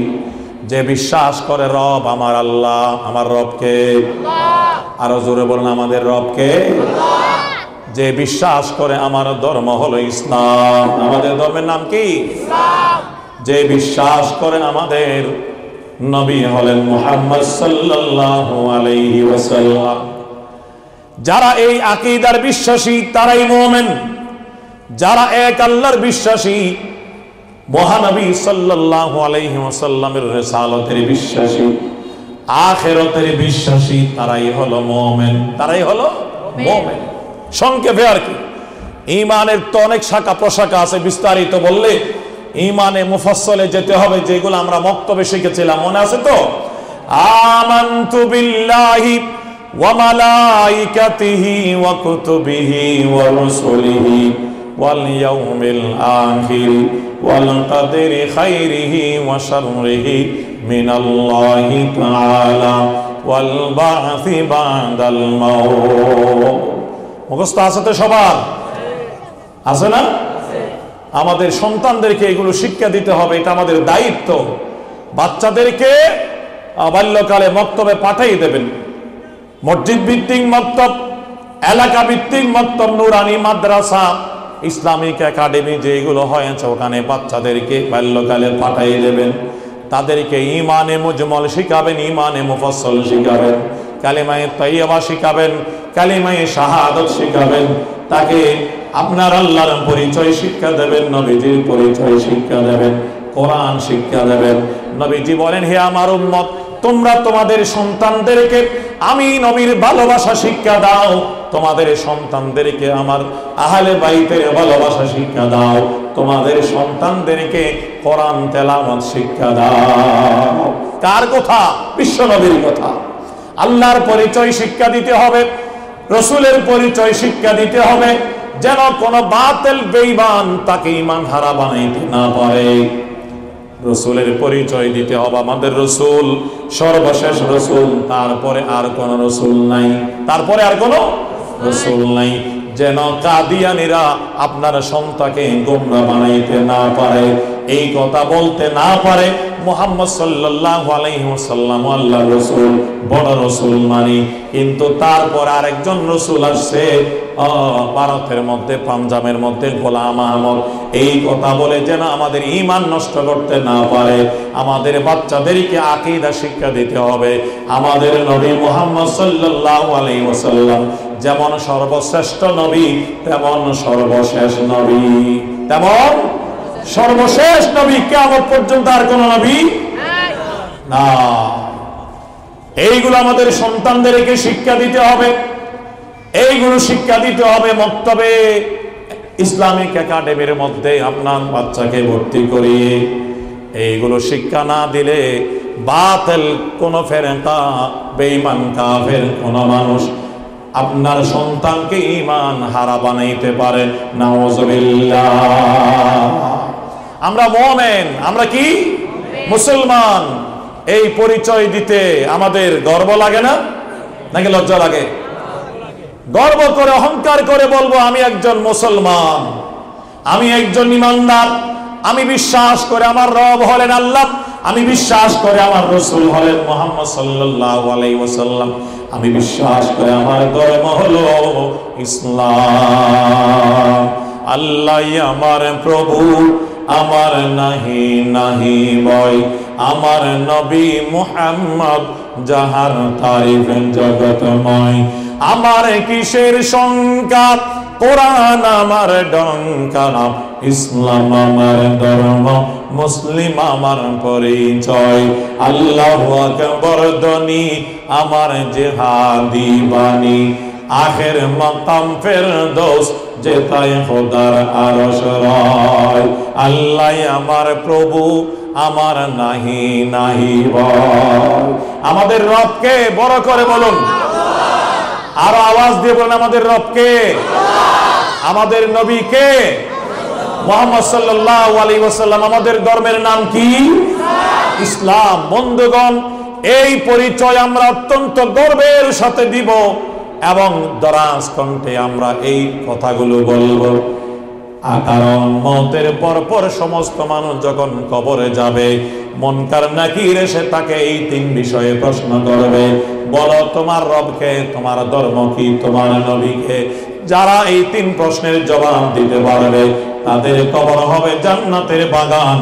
যে বিশ্বাস করে রব আমার আল্লাহ, আমার রবকে আল্লাহ, আরো জোরে বলুন আমাদের রবকে আল্লাহ। যে বিশ্বাস করে আমার ধর্ম হলো ইসলাম, আমাদের ধর্মের নাম কি? ইসলাম। যে বিশ্বাস করে আমাদের নবী হলেন মুহাম্মদ সাল্লাল্লাহু আলাইহি ওয়াসাল্লাম, যারা এই আকীদার বিশ্বাসী তারাই মুমিন। যারা এক আল্লাহর বিশ্বাসী, মহানবী সাল্লাল্লাহু আলাইহি ওয়াসাল্লামের রিসালাতের বিশ্বাসী, আখিরাতের বিশ্বাসী, তারাই হলো মুমিন। তারাই হলো মুমিন। সংক্ষেপে আর কি, ঈমানের তো অনেক শাখা প্রশাখা আছে, বিস্তারিত বললে ঈমানে মুফাসসলে যেতে হবে, যেগুলো আমরা মক্তবে শিখেছিলাম, মনে আছে তো? আমানতু বিল্লাহি ওয়া মালাইকাতিহি ওয়া কুতুবিহি ওয়া রাসূলিহি ওয়াল ইয়াউমিল আখির ওয়াল কদরি খাইরিহি ওয়া শাররিহি মিনাল্লাহি তাআলা ওয়াল বা'সি বা'দাল মাউত। মুখস্থ আছে তো সবার? আছে না? আমাদের সন্তানদেরকে এগুলো শিক্ষা দিতে হবে, এটা আমাদের দায়িত্ব। বাচ্চাদেরকে বাল্যকালে মক্তবে পাঠিয়ে দেবেন। মসজিদ ভিত্তিক মক্তব, এলাকা ভিত্তিক মক্তব, নুরানি মাদ্রাসা, ইসলামিক একাডেমি যেগুলো হয়েছে ওখানে বাচ্চাদেরকে বাল্যকালে পাঠিয়ে দেবেন। তাদেরকে ঈমানে মুজমল শিখাবেন, ঈমানে মুফাসসল শিখাবেন, কালিমায়ে তাইয়্যিবা শিখাবেন, কালিমায়ে শাহাদাত শিখাবেন। তাকে আপনার আল্লাহর পরিচয় শিক্ষা দেবেন, নবীজির পরিচয় শিক্ষা দেবেন, কোরআন শিক্ষা দেবেন। নবীজি বলেন, হে আমার উম্মত, তোমরা তোমাদের সন্তানদেরকে আমি নবীর ভালোবাসা শিক্ষা দাও, তোমাদের সন্তানদেরকে আমার আহলে বাইতের ভালোবাসা শিক্ষা দাও, তোমাদের সন্তানদেরকে কোরআন তেলাওয়াত শিক্ষা দাও। কার কথা? বিশ্ব নবীর কথা। আল্লাহর পরিচয় শিক্ষা দিতে হবে, রাসূলের পরিচয় শিক্ষা দিতে হবে, যেন কোন বাতিল বেঈমান তাকে ঈমান হারা বানাইতে না পারে। রাসূলের পরিচয় দিতে হবে, আমাদের রাসূল সর্বশেষ রাসূল, তারপরে আর কোন রাসূল নাই, তারপরে আর কোন রাসূল নাই। যেন কাদিয়ানীরা আপনার সন্তানকে গোমরা বানাইতে না পারে, এই কথা বলতে না পারে মুহাম্মদ সাল্লাল্লাহু আলাইহি ওয়াসাল্লাম আল্লাহর রাসূল, বড় রাসূল মানি। কিন্তু তারপর আরেকজন রাসূল আসছে ভারতের মধ্যে, পাঞ্জাবের মধ্যে, গোলাম আহমদ, এই কথা বলে যেন আমাদের ঈমান নষ্ট করতে না পারে। আমাদের বাচ্চাদেরকে আকীদা শিক্ষা দিতে হবে। আমাদের নবী মুহাম্মদ সাল্লাল্লাহু আলাইহি ওয়াসাল্লাম যেমন সর্বশ্রেষ্ঠ নবী, তেমন সর্বশেষ নবী, তেমন সর্বশেষ নবী। কিয়ামত পর্যন্ত আর কোন নবী না। এইগুলো আমাদের সন্তানদেরকে শিক্ষা দিতে হবে, এইগুলো শিক্ষা দিতে হবে মক্তবে, ইসলামিক একাডেমির মধ্যে আপনার বাচ্চাকে ভর্তি করিয়ে। এইগুলো শিক্ষা না দিলে বাতিল কোন ফেরেকা, বেঈমান কাফের কোন মানুষ আপনার সন্তানকে ঈমান হারা বানাইতে পারে। নাউযুবিল্লাহ। আমরা মুমিন, আমরা কি মুসলমান, এই পরিচয় দিতে আমাদের গর্ব লাগে না, নাকি লজ্জা লাগে? গর্ব করে অহংকার করে বলবো আমি একজন মুসলমান, আমি একজন ঈমানদার, আমি বিশ্বাস করে আমার রব হলেন আল্লাহ, আমি বিশ্বাস করে আমার রাসূল হলেন মুহাম্মদ সাল্লাল্লাহু আলাইহি ওয়াসাল্লাম, আমি বিশ্বাস করে আমার ধর্ম হলো ইসলাম। আল্লাহ আমার প্রভু, আমার নাহি নাহি ভয়, আমার নবী মুহাম্মদ যাহার তারিফ জগতময়। আমার কিসের শঙ্কা, কোরআন আমার ডঙ্কা, ইসলাম আমার ধর্ম, মুসলিম আমার পরিচয়। আল্লাহু আকবার ধ্বনি আমার জিহাদি বাণী, আখের মাকাম ফেরদৌস যেতায় খোদার আরশ রয়। আল্লাহ আমার প্রভু, আমার নাহি নাহি ভয়। আমাদের রবকে বড় করে বলুন, আরো আওয়াজ দিয়ে বলুন, আমাদের রবকে, আমাদের নবীকে মুহাম্মদ সাল্লাল্লাহু আলাইহি ওয়াসাল্লাম। আমাদের ধর্মের নাম কি? ইসলাম। বন্ধুগণ, এই পরিচয় আমরা অত্যন্ত গর্বের সাথে দিব এবং দরাজ কণ্ঠে আমরা এই কথাগুলো বলবো। কারণ মওতের পর সমস্ত মানুষ যখন কবরে যাবে, মুনকার নাকির এসে তাকে এই তিন বিষয়ে প্রশ্ন করবে, বলো তোমার রবকে, তোমার ধর্ম কি, তোমার নবীকে। যারা এই তিন প্রশ্নের জবাব দিতে পারবে তাদের কবর হবে জান্নাতের বাগান,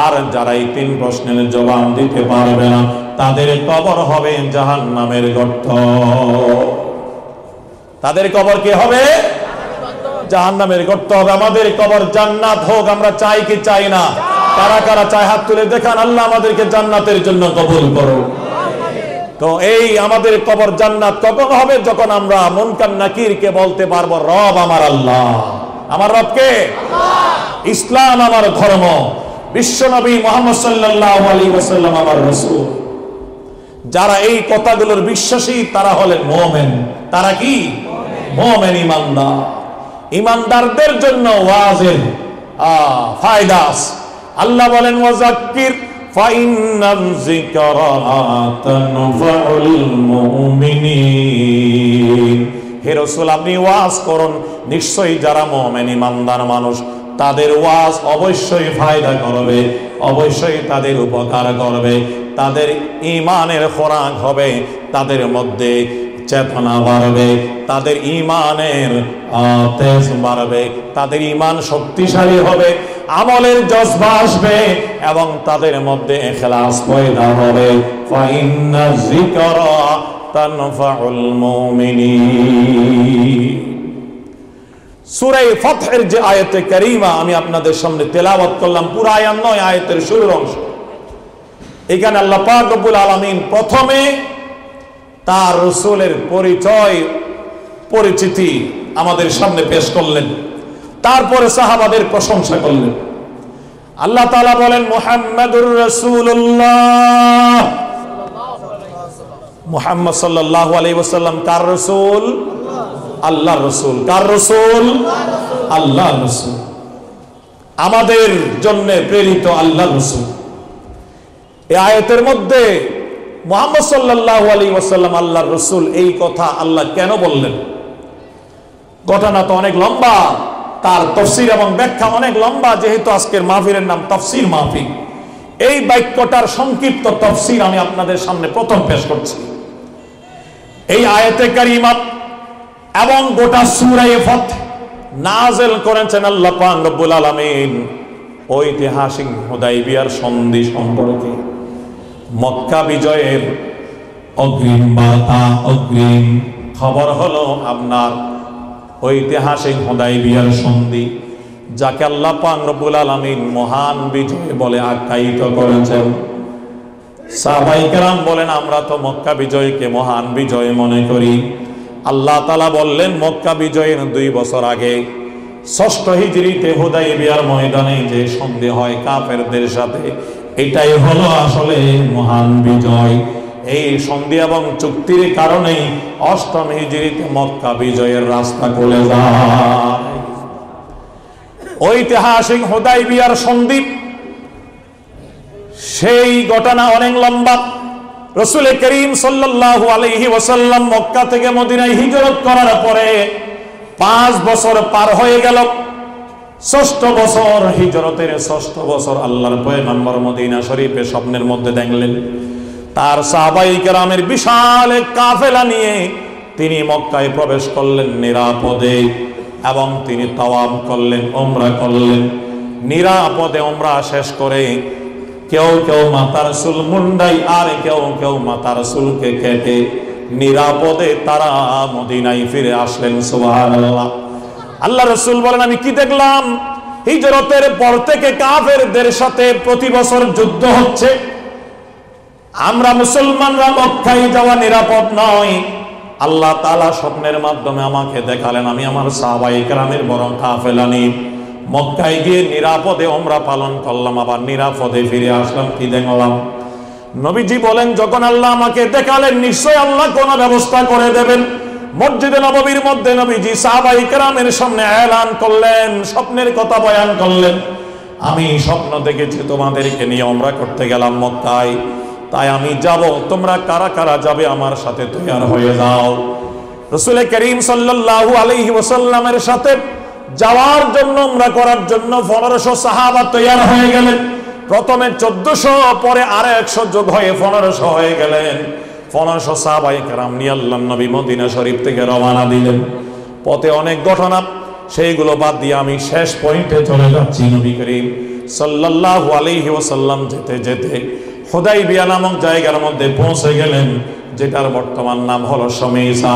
আর যারা এই তিন প্রশ্নের জবাব দিতে পারবে না তাদের কবর হবে জাহান্নামের গর্ত। তাদের কবর কি হবে? জাহান্নামের গর্ত হবে। আমাদের কবর জান্নাত হোক, আমরা চাই কি চাই না? কারা কারা চায় হাত তুলে দেখান। আল্লাহ আমাদেরকে জান্নাতের জন্য কবুল করো। তো এই আমাদের কবর জান্নাত কখন হবে? যখন আমরা মুনকার নাকিরকে বলতে পারবো, রব আমার আল্লাহ। আমার রবকে? ইসলাম আমার ধর্ম, বিশ্বনবী মুহাম্মদ সাল্লাল্লাহু আলাইহি ওয়াসাল্লাম আমার রাসূল। যারা এই কথাগুলোর বিশ্বাসী তারা হলেন মুমিন। তারা কি? মুমিন, ঈমানদার। ঈমানদারদের জন্য ওয়াজের ফায়দা আছে। আল্লাহ বলেন, ওয়াযাক্কির ফাইন্নাল যিকরা তানফাউল মুমিনিন। হে রাসূল, আপনি ওয়াজ করুন, নিশ্চয়ই যারা মুমিন ঈমানদার মানুষ তাদের ওয়াজ অবশ্যই ফায়দা করবে, অবশ্যই তাদের উপকার করবে, তাদের ঈমানের খোরাক হবে, তাদের মধ্যে চেতনা বাড়বে, তাদের ঈমানের তেজ বাড়বে, তাদের ঈমান শক্তিশালী হবে, আমলের জজবা আসবে এবং তাদের মধ্যে ইখলাস পয়দা হবে। ফাইন্না যিকরা তানফাউল মুমিনিন। সূরা ফাতহের যে আয়াতে কারীমা আমি আপনাদের সামনে তেলাওয়াত করলাম, পুরো আয়াত নয়, আয়াতের শুরুর অংশ। এখানে আল্লাহ পাক রব্বুল আলামিন প্রথমে তার রাসূলের পরিচিতি আমাদের সামনে পেশ করলেন, তারপরে সাহাবাদের প্রশংসা করলেন। আল্লাহ তাআলা বলেন, মুহাম্মাদুর রাসূলুল্লাহ। মুহাম্মদ সাল্লাল্লাহু আলাইহি ওয়াসাল্লাম কার রাসূল? আল্লাহর রাসূল। কার রাসূল? আল্লাহর রাসূল। আমাদের জন্য প্রেরিত আল্লাহর রাসূল। এই আয়াতের মধ্যে মুহাম্মদ সাল্লাল্লাহু আলাইহি ওয়াসাল্লাম আল্লাহর রাসূল, এই কথা আল্লাহ কেন বললেন? ঘটনা তো অনেক লম্বা, তার তাফসীর এবং ব্যাখ্যা অনেক লম্বা। যেহেতু আজকের মাহফিলের নাম তাফসীর মাহফিল, এই বাক্যটার সংক্ষিপ্ত তাফসীর আমি আপনাদের সামনে প্রথম পেশ করছি। এই আয়াতে কারীমা এবং গোটা সূরা ফাতহ নাযিল করেছেন আল্লাহ পাক রব্বুল আলামিন ঐতিহাসিক হুদায়বিয়ার সন্ধি সম্পর্কে। মক্কা বিজয়ের অগ্রিম বার্তা, অগ্রিম খবর হলো আপনার ঐতিহাসিক হুদায়বিয়ার সন্ধি, যাকে আল্লাহ পাক রব্বুল আলামিন মহান বিজয় বলে আখ্যায়িত করেছেন। সাহাবায়ে কেরাম বলেন, আমরা তো মক্কা বিজয়কে মহান বিজয় মনে করি। আল্লাহ তাআলা বললেন, মক্কা বিজয়ের 2 বছর আগে 6ষ্ঠ হিজরিতে হুদায়বিয়ার ময়দানে যে সন্ধি হয় কাফেরদের সাথে, এটাই হলো আসলে মহান বিজয়। এই সন্ধি এবং চুক্তির কারণেই 8ম হিজরিতে মক্কা বিজয়ের রাস্তা খুলে যায়। ঐতিহাসিক হুদায়বিয়ার সন্ধি, সেই ঘটনা অনেক লম্বা। রাসূল করিম সাল্লাল্লাহু আলাইহি ওয়াসাল্লাম মক্কা থেকে মদিনায় হিজরত করার পরে 5 বছর পার হয়ে গেল। 6ষ্ঠ বছর, হিজরতের 6ষ্ঠ বছর আল্লাহর পয়গম্বর মদিনা শরীফে স্বপ্নের মধ্যে দেখলেন তার সাহাবায়ে কেরামের বিশাল এক কাফেলা নিয়ে তিনি মক্কায় প্রবেশ করলেন নিরাপদে, এবং তিনি তাওয়াফ করলেন, উমরা করলেন। নিরাপদে উমরা শেষ করে কেউ কেউ মাথার চুল মুন্ডাই, আর কেউ কেউ মাথার চুলকে কেটে নিরাপদে তারা মদিনায় ফিরে আসলেন। সুবহানাল্লাহ। আল্লাহ রাসূল বলেন, আমি কি দেখলাম? হিজরতের পর থেকে কাফেরদের সাথে প্রতি বছর যুদ্ধ হচ্ছে। আমরা মুসলমানরা মক্কায় যাওয়া নিরাপদ নয়, আল্লাহ তাআলা স্বপ্নের মাধ্যমে আমাকে দেখালেন আমি আমার সাহাবায়ে কেরামের বরং কাফেলা নিয়ে মক্কায় গিয়ে নিরাপদে ওমরা পালন করলাম, আবার নিরাপদে ফিরে আসলাম। কি দেখলাম? নবীজি বলেন যখন আল্লাহ আমাকে দেখালেন নিশ্চয় আল্লাহ কোন ব্যবস্থা করে দেবেন। মসজিদে নববীর মধ্যে নবীজি সাহাবায়ে কেরামের সামনে এলান করলেন, স্বপ্নের কথা বয়ান করলেন। আমি স্বপ্ন দেখেছি তোমাদেরকে নিয়ে ওমরা করতে গেলাম মক্কায়, তাই আমি যাব, তোমরা কারা কারা যাবে আমার সাথে তৈয়ার হয়ে যাও। রাসূল করিম সাল্লাল্লাহু আলাইহি ওয়াসাল্লামের সাথে যাওয়ার জন্য ওমরা করার জন্য 1500 সাহাবা তৈয়ার হয়ে গেলেন। প্রথমে 1400, পরে আরো 100 যোগ হয়ে 1500 হয়ে গেলেন। 1500 সাহাবায়ে কেরাম নিয়ে আল্লাহর নবী মদিনা শরীফ থেকে রওনা দিলেন। পথে অনেক ঘটনা, সেইগুলো বাদ দিয়ে আমি শেষ পয়েন্টে চলে যাচ্ছি। নবী করিম সাল্লাল্লাহু আলাইহি ওয়াসাল্লাম যেতে যেতে হুদাইবিয়া নামক জায়গার মধ্যে পৌঁছে গেলেন, যেটার বর্তমান নাম হলো শমীসা।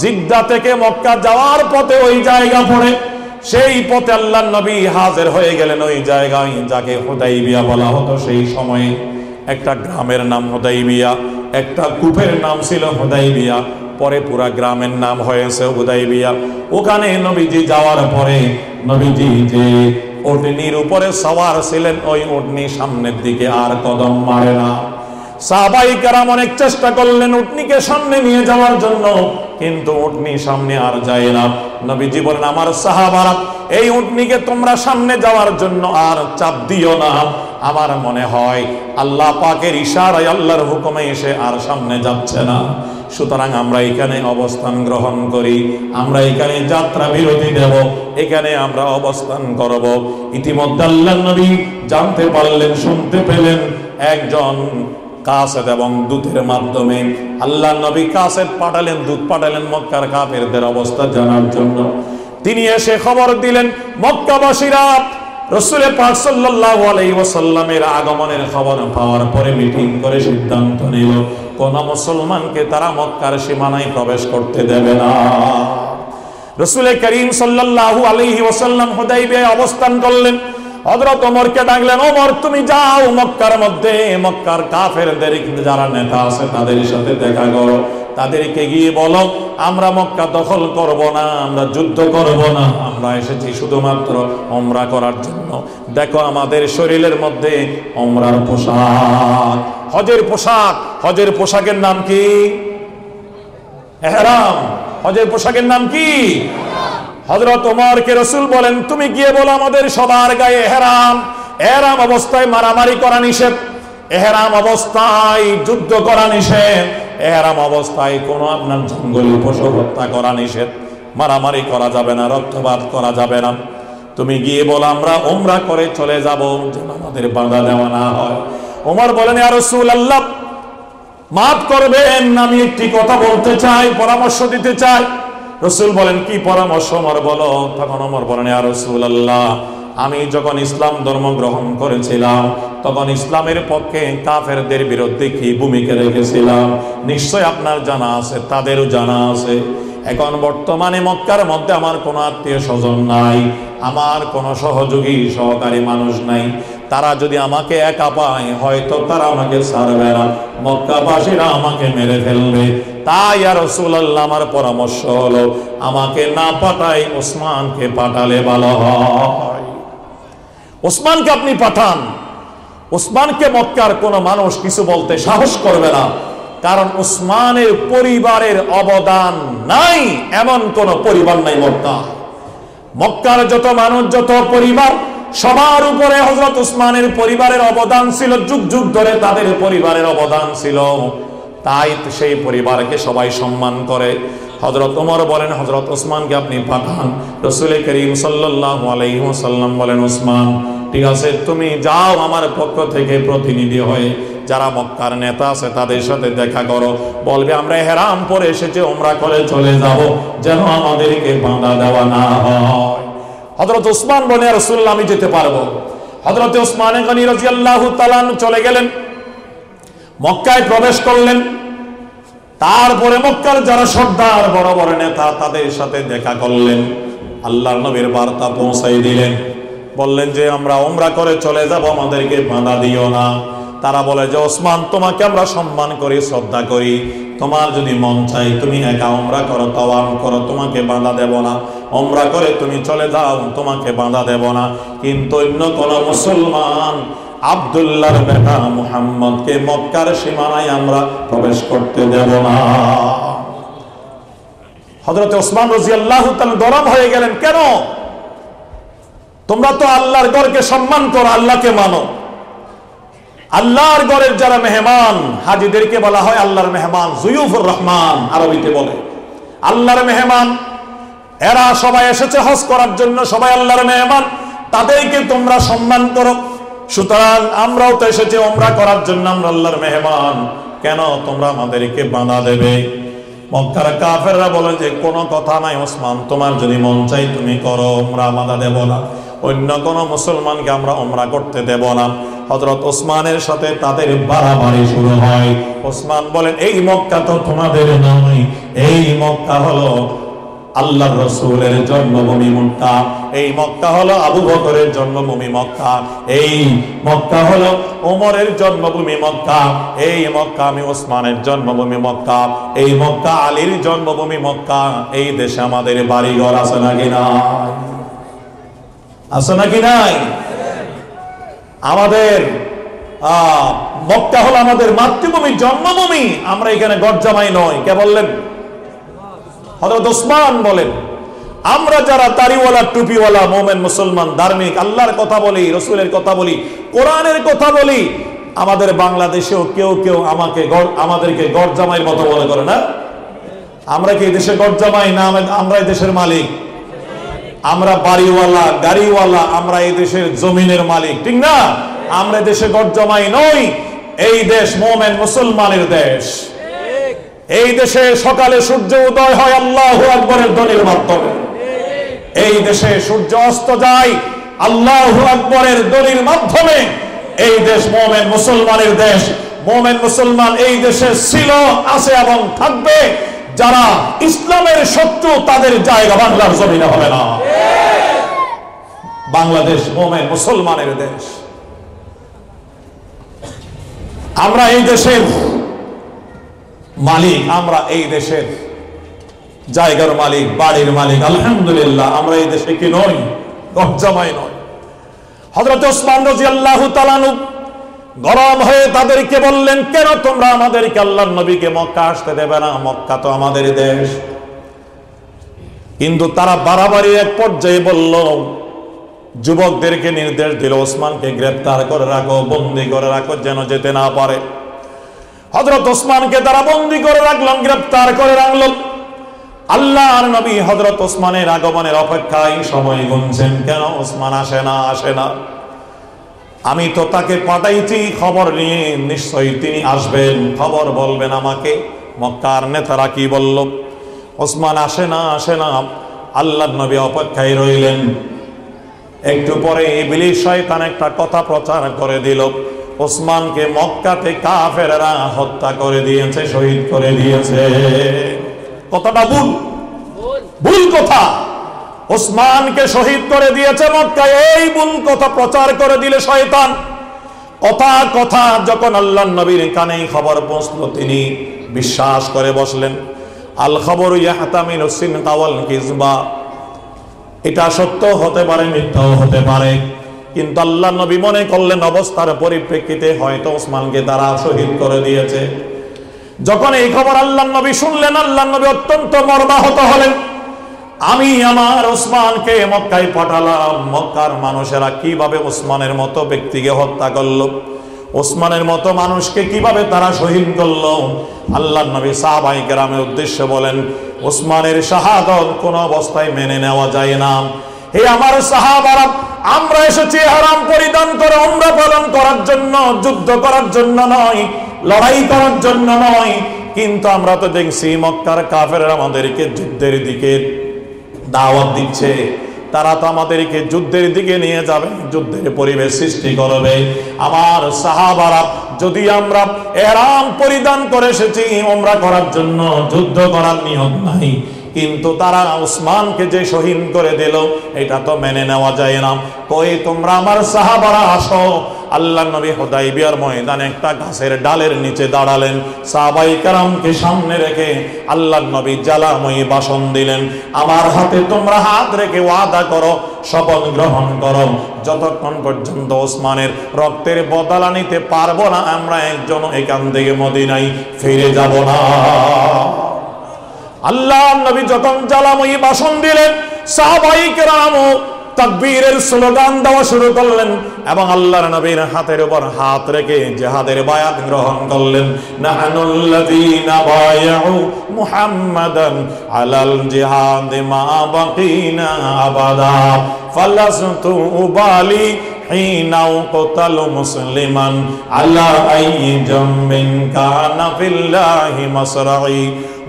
জিদ্দা থেকে মক্কা যাওয়ার পথে ওই জায়গা পড়ে, সেই পথে আল্লাহর নবী হাজির হয়ে গেলেন ওই জায়গায় যাকে হুদাইবিয়া বলা হতো। সেই সময়ে একটা গ্রামের নাম হুদাইবিয়া, একটা কূপের নাম ছিল হুদাইবিয়া, পরে পুরা গ্রামের নাম হয়েছে হুদাইবিয়া। ওখানে নবীজি যাওয়ার পরে নবীজি যে উটনির উপরে সওয়ার ছিলেন, ওই উটনি সামনের দিকে আর কদম মারে না। সাহাবায়ে কেরাম অনেক চেষ্টা করলেন উটনিকে সামনে নিয়ে যাওয়ার জন্য, কিন্তু উটনি সামনে আর যায় না। নবীজি বলেন আমার সাহাবারা এই উটনিকে তোমরা সামনে যাওয়ার জন্য আর চাপ দিও না, আমার মনে হয় আল্লাহ পাকের ইশারায় আল্লাহর হুকুমে এসে আর সামনে যাচ্ছে না, সুতরাং আমরা এখানে অবস্থান গ্রহণ করি, আমরা এখানে যাত্রা বিরতি দেব, এখানে আমরা অবস্থান করব। ইতিমধ্যে আল্লাহর নবী জানতে পারলেন, শুনতে পেলেন একজন কাসেদ এবং দূতের মাধ্যমে আল্লাহর নবী কাসেদ পাঠালেন, দূত পাঠালেন মক্কার কাফেরদের অবস্থা জানার জন্য। তিনি এসে খবর দিলেন মক্কাবাসীরা রাসূল পাক সাল্লাল্লাহু আলাইহি ওয়াসাল্লামের আগমনের খবর পাওয়ার পরে মিটিং করে সিদ্ধান্ত নিল কোন মুসলমানকে তারা মক্কার সীমানায় প্রবেশ করতে দেবে না। রাসূল করিম সাল্লাল্লাহু আলাইহি ওয়াসাল্লাম হুদাইবিয়ায় অবস্থান করলেন। হযরত ওমরকে ডাকলেন, ওমর তুমি যাও মক্কার মধ্যে, মক্কার কাফেরদের যারা নেতা আছে তাদের সাথে দেখা করো, তাদেরকে গিয়ে বলো আমরা মক্কা দখল করব না, আমরা যুদ্ধ করব না, আমরা এসেছি শুধুমাত্র ওমরা করার জন্য। দেখো আমাদের শরীরের মধ্যে ওমরার পোশাক, হজের পোশাক, হজের পোশাকের নাম কি? ইহরাম। হজের পোশাকের নাম কি? হযরত ওমরকে রাসূল বলেন তুমি গিয়ে বলো আমাদের সবার গায়ে ইহরাম। ইহরাম অবস্থায় মারামারি করা নিষেধ, ইহরাম অবস্থায় যুদ্ধ করা নিষেধ, ইহরাম অবস্থায় কোনো আপনার জঙ্গলি পশু হত্যা করা নিষেধ, মারামারি করা যাবে না, রক্তপাত করা যাবে না। তুমি গিয়ে বলো আমরা ওমরা করে চলে যাব, যেন আমাদের বাধা দেওয়া না হয়। ওমর বলেন ইয়া রাসূলুল্লাহ মাফ করবেন, আমি একটি কথা বলতে চাই, পরামর্শ দিতে চাই। রাসূল বলেন কি পরামর্শ? ওমর বলো। তখন ওমর বলেন ইয়া রাসূলুল্লাহ আমি যখন ইসলাম ধর্ম গ্রহণ করেছিলাম তখন ইসলামের পক্ষে কাফেরদের বিরুদ্ধে কি ভূমিকা রেখেছিলাম নিশ্চয় আপনার জানা আছে, তাদেরও জানা আছে। এখন বর্তমানে মক্কার মধ্যে আমার কোনো আত্মীয় স্বজন নাই, আমার কোনো সহযোগী সহকারী মানুষ নাই, তারা যদি আমাকে একা পায় হয়তো তারা আমাকে ছাড়বে না, মক্কাবাসীরা আমাকে মেরে ফেলবে। তাই ইয়া রাসূলুল্লাহ আমার পরামর্শ হলো আমাকে না পাঠাই ওসমানকে পাঠালে ভালো হয়। ওসমানকে আপনি পাঠান। ওসমানকে মক্কার কোনো মানুষ কিছু বলতে সাহস করবে না, কারণ ওসমানের পরিবারের অবদান নাই এমন কোন পরিবার নাই মক্কা। মক্কার যত মানুষ, যত পরিবার, সবার উপরে হযরত ওসমানের পরিবারের অবদান ছিল, যুগ যুগ ধরে তাদের পরিবারের অবদান ছিল, তাই সেই পরিবারকে সবাই সম্মান করে। হযরত ওমর বলেন হযরত ওসমানকে আপনি পাঠান। রাসূল করিম সাল্লাল্লাহু আলাইহি ওয়াসাল্লাম বলেন ওসমান ঠিক আছে তুমি যাও, আমার পক্ষ থেকে প্রতিনিধি হয়ে যারা মক্কার নেতা আছে তাদের সাথে দেখা করো, বলবে আমরা ইহরাম পরে এসেছি ওমরা করে চলে যাব, যেন আমাদেরকে বাধা দেওয়া না হয়। হযরত ওসমান বলেন ইয়া রাসূলুল্লাহ আমি যেতে পারবো। হযরত ওসমান গনি রাদিয়াল্লাহু তাআলা চলে গেলেন, মক্কায় প্রবেশ করলেন। তারপরে মক্কার যারা সর্দার, বড় বড় নেতা, তাদের সাথে দেখা করলেন, আল্লাহর নবীর বার্তা পৌঁছাই দিলেন, বললেন যে আমরা ওমরা করে চলে যাব, আমাদেরকে বাধা দিও না। তারা বলে যে ওসমান, তোমাকে আমরা সম্মান করি, শ্রদ্ধা করি, তোমার যদি মন চাই তুমি একা উমরা করো, তাওয়াফ করো, তোমাকে বাধা দেব না। উমরা করে তুমি চলে যাও, তোমাকে বাধা দেব না। কিন্তু অন্য কোন মুসলমান আব্দুল্লাহর বেটা মুহাম্মদকে মক্কার সীমানায় আমরা প্রবেশ করতে দেব না। হযরত ওসমান রাদিয়াল্লাহু তাআলা গরম হয়ে গেলেন, কেন? তোমরা তো আল্লাহর ঘরকে সম্মান করো, আল্লাহকে মানো। আল্লাহর ঘরের যারা মেহমান, হাজীদেরকে বলা হয় আল্লাহর মেহমান, যুয়ুফুর রহমান আরবিতে বলে। আল্লাহর মেহমান, এরা সবাই এসেছে হজ করার জন্য, সবাই আল্লাহর মেহমান, তাদেরকে তোমরা সম্মান করো। সুতরাং আমরাও তো এসেছি উমরা করার জন্য, আমরা আল্লাহর মেহমান, কেন তোমরা আমাদেরকে বাধা দেবে? মক্কার কাফেররা বলে যে কোনো কথা নাই ওসমান, তোমার যদি মন চাই তুমি করো, উমরা বাধা দেব না। অন্য কোন মুসলমানকে আমরা উমরা করতে দেব না। হযরত ওসমানের সাথে তাদের বাড়াবাড়ি শুরু হয়। ওসমান বলেন, এই মক্কা তো তোমাদের নয়, এই মক্কা হলো আল্লাহর রাসূলের জন্মভূমি মক্কা, এই মক্কা হলো আবু বকরের জন্মভূমি মক্কা, এই মক্কা হলো ওমরের জন্মভূমি মক্কা, এই মক্কা আমি ওসমানের জন্মভূমি মক্কা, এই মক্কা আলীর জন্মভূমি মক্কা। এই দেশে আমাদের বাড়িঘর আছে নাকি নাই? আছে নাকি নাই? আমাদের মক্কা হলো আমাদের মাতৃভূমি, জন্মভূমি। আমরা এখানে গরজামাই নয়। কে বললেন? হযরত ওসমান বলেন, আমরা যারা দাড়িওয়ালা টুপিওয়ালা মুমিন মুসলমান ধার্মিক, আল্লাহর কথা বলি, রাসূলের কথা বলি, কোরআনের কথা বলি, আমাদের বাংলাদেশেও কেউ কেউ আমাদেরকে গরজামাইয়ের মতো মনে করে না? আমরা কি দেশে গরজামাই না? আমরা এই দেশের মালিক, আমরা বাড়িওয়ালা গাড়িওয়ালা, আমরা এই দেশের জমিনের মালিক, ঠিক না? আমরা দেশে গরজামাই নই। এই দেশ মুমিন মুসলমানের দেশ। এই দেশে সকালে সূর্য উদয় হয় আল্লাহু আকবরের ধ্বনির মাধ্যমে, এই দেশে সূর্য অস্ত যায় আল্লাহু আকবরের ধ্বনির মাধ্যমে। এই দেশ মুমিন মুসলমানের দেশ। মুমিন মুসলমান এই দেশে ছিল, আছে এবং থাকবে। যারা ইসলামের শত্রু তাদের জায়গা বাংলার জমিনে হবে না। বাংলাদেশ মুমিন মুসলমানের দেশ। আমরা এই দেশের মালিক, আমরা এই দেশের জায়গার মালিক, বাড়ির মালিক। আলহামদুলিল্লাহ, আমরা এই দেশে কি নই? গরজামাই নয়। হযরত ওসমান রাদিয়াল্লাহু তাআলা গরম হয়ে তাদেরকে বললেন, কেন তোমরা আমাদেরকে আল্লাহর নবীকে মক্কা আসতে দেবে না? মক্কা তো আমাদের দেশ। কিন্তু তারা বাড়াবাড়ি এক পর্যায়ে বলল, যুবকদেরকে নির্দেশ দিল, ওসমানকে গ্রেফতার করে রাখো, বন্দী করে রাখো, যেন যেতে না পারে। হযরত ওসমানকে তারা বন্দী করে রাখলেন, গ্রেফতার করে রাখলেন। আল্লাহর নবী হযরত ওসমানের আগমনের অপেক্ষায় সময় গুনছেন, কেন ওসমান আসে না, আসে না। আমি তো তাকে পাঠাইছি খবর নিয়ে, নিশ্চয়ই তিনি আসবেন, খবর বলবেন আমাকে। মক্কার নেতারা কি বলল? ওসমান আসে না, আসে না। আল্লাহর নবী অপেক্ষায় রইলেন। একটু পরে ইবলিস শয়তান একটা কথা প্রচার করে দিল, ওসমানকে মক্কাতে কাফেররা হত্যা করে দিয়েছে, শহীদ করে দিয়েছে। কথাটা ভুল, ভুল কথা। ওসমানকে শহীদ করে দিয়েছে মক্কায়, এই ভুল কথা প্রচার করে দিলে শয়তান। কথা কথা যখন আল্লাহর নবীর কানে খবর পৌঁছলো, তিনি বিশ্বাস করে বসলেন। আল খবরু ইয়াহতামিলু সিনকা ওয়াল কিযবা, এটা সত্য হতে পারে, মিথ্যাও হতে পারে। কিন্তু আল্লাহর নবী মনে করলেন অবস্থার পরিপ্রেক্ষিতে হয়তো ওসমানকে তারা শহীদ করে দিয়েছে। যখন এই খবর আল্লাহর নবী শুনলেন, আল্লাহর নবী অত্যন্ত মর্মাহত হলেন। আমি আমার ওসমানকে মক্কায় পাঠালাম, মক্কার মানুষেরা কিভাবে ওসমানের মতো ব্যক্তিকে হত্যা করলো, ওসমানের মতো মানুষকে কিভাবে তারা শহীদ করলো। আল্লাহর নবী সাহাবায়ে কেরামের উদ্দেশ্যে বলেন, ওসমানের শাহাদাত কোন অবস্থায় মেনে নেওয়া যায় না। হে আমার সাহাবারা, আমরা এসেছি ইহরাম পরিধান করে উমরা পালন করার জন্য, যুদ্ধ করার জন্য নয়, লড়াই করার জন্য নয়। কিন্তু আমরা তো দেখছি মক্কার কাফেররা আমাদেরকে যুদ্ধের দিকে দাওয়াত দিচ্ছে। তারা তো আমাদেরকে যুদ্ধের দিকে নিয়ে যাবে, যুদ্ধের পরিবেশ সৃষ্টি করবে। আমার সাহাবারা, যদি আমরা ইহরাম পরিধান করে এসেছি উমরা করার জন্য, যুদ্ধ করার নিয়ত নাই, কিন্তু তারা ওসমানকে যে শহীদ করে দিল, এটা তো মেনে নেওয়া যায় না। কই তোমরা আমার সাহাবারা আসো, আল্লাহর নবী হুদাইবিয়ার ময়দানে একটা গাছের ডালের নিচে দাঁড়ালেন। সাহাবায়ে কেরামকে সামনে রেখে আল্লাহর নবী জ্বালাময়ী ভাষণ দিলেন, আমার হাতে তোমরা হাত রেখে ওয়াদা করো, শপথ গ্রহণ করো, যতক্ষণ পর্যন্ত ওসমানের রক্তের বদলা নিতে পারবো না আমরা একজন এখান থেকে মদিনায় ফিরে যাব না। আল্লাহর নবী যখন জ্বালাময়ী ভাষণ দিলেন, সাহাবায়ে কেরাম তাকবীরের স্লোগান দেওয়া শুরু করলেন এবং আল্লাহর নবীর হাতের উপর হাত রেখে জিহাদের বায়াত গ্রহণ করলেন। নাহানুল্লাযীনা বায়াউ মুহাম্মাদান আলাল জিহাদ মা বাকিনা আবাদা ফালাসতু উবালি হিনা উকতালু মুসলিমান আলা আইয়ি জামবিন কানা ফিল্লাহি মাসরাই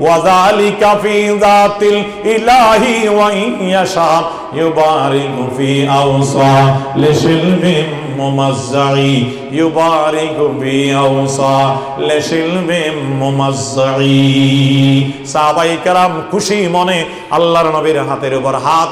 ওয়া যালিকা ফি যাতিল ইলাহি ওয়া ইয়াশা ইউবারিকু ফি আওসা লিশিলমিন মুমাজ্জাই ইউবারিকু ফি আওসা লিশিলমিন মুমাজ্জাই। সাহাবায়ে কেরাম খুশি মনে আল্লাহর নবীর হাতের উপর হাত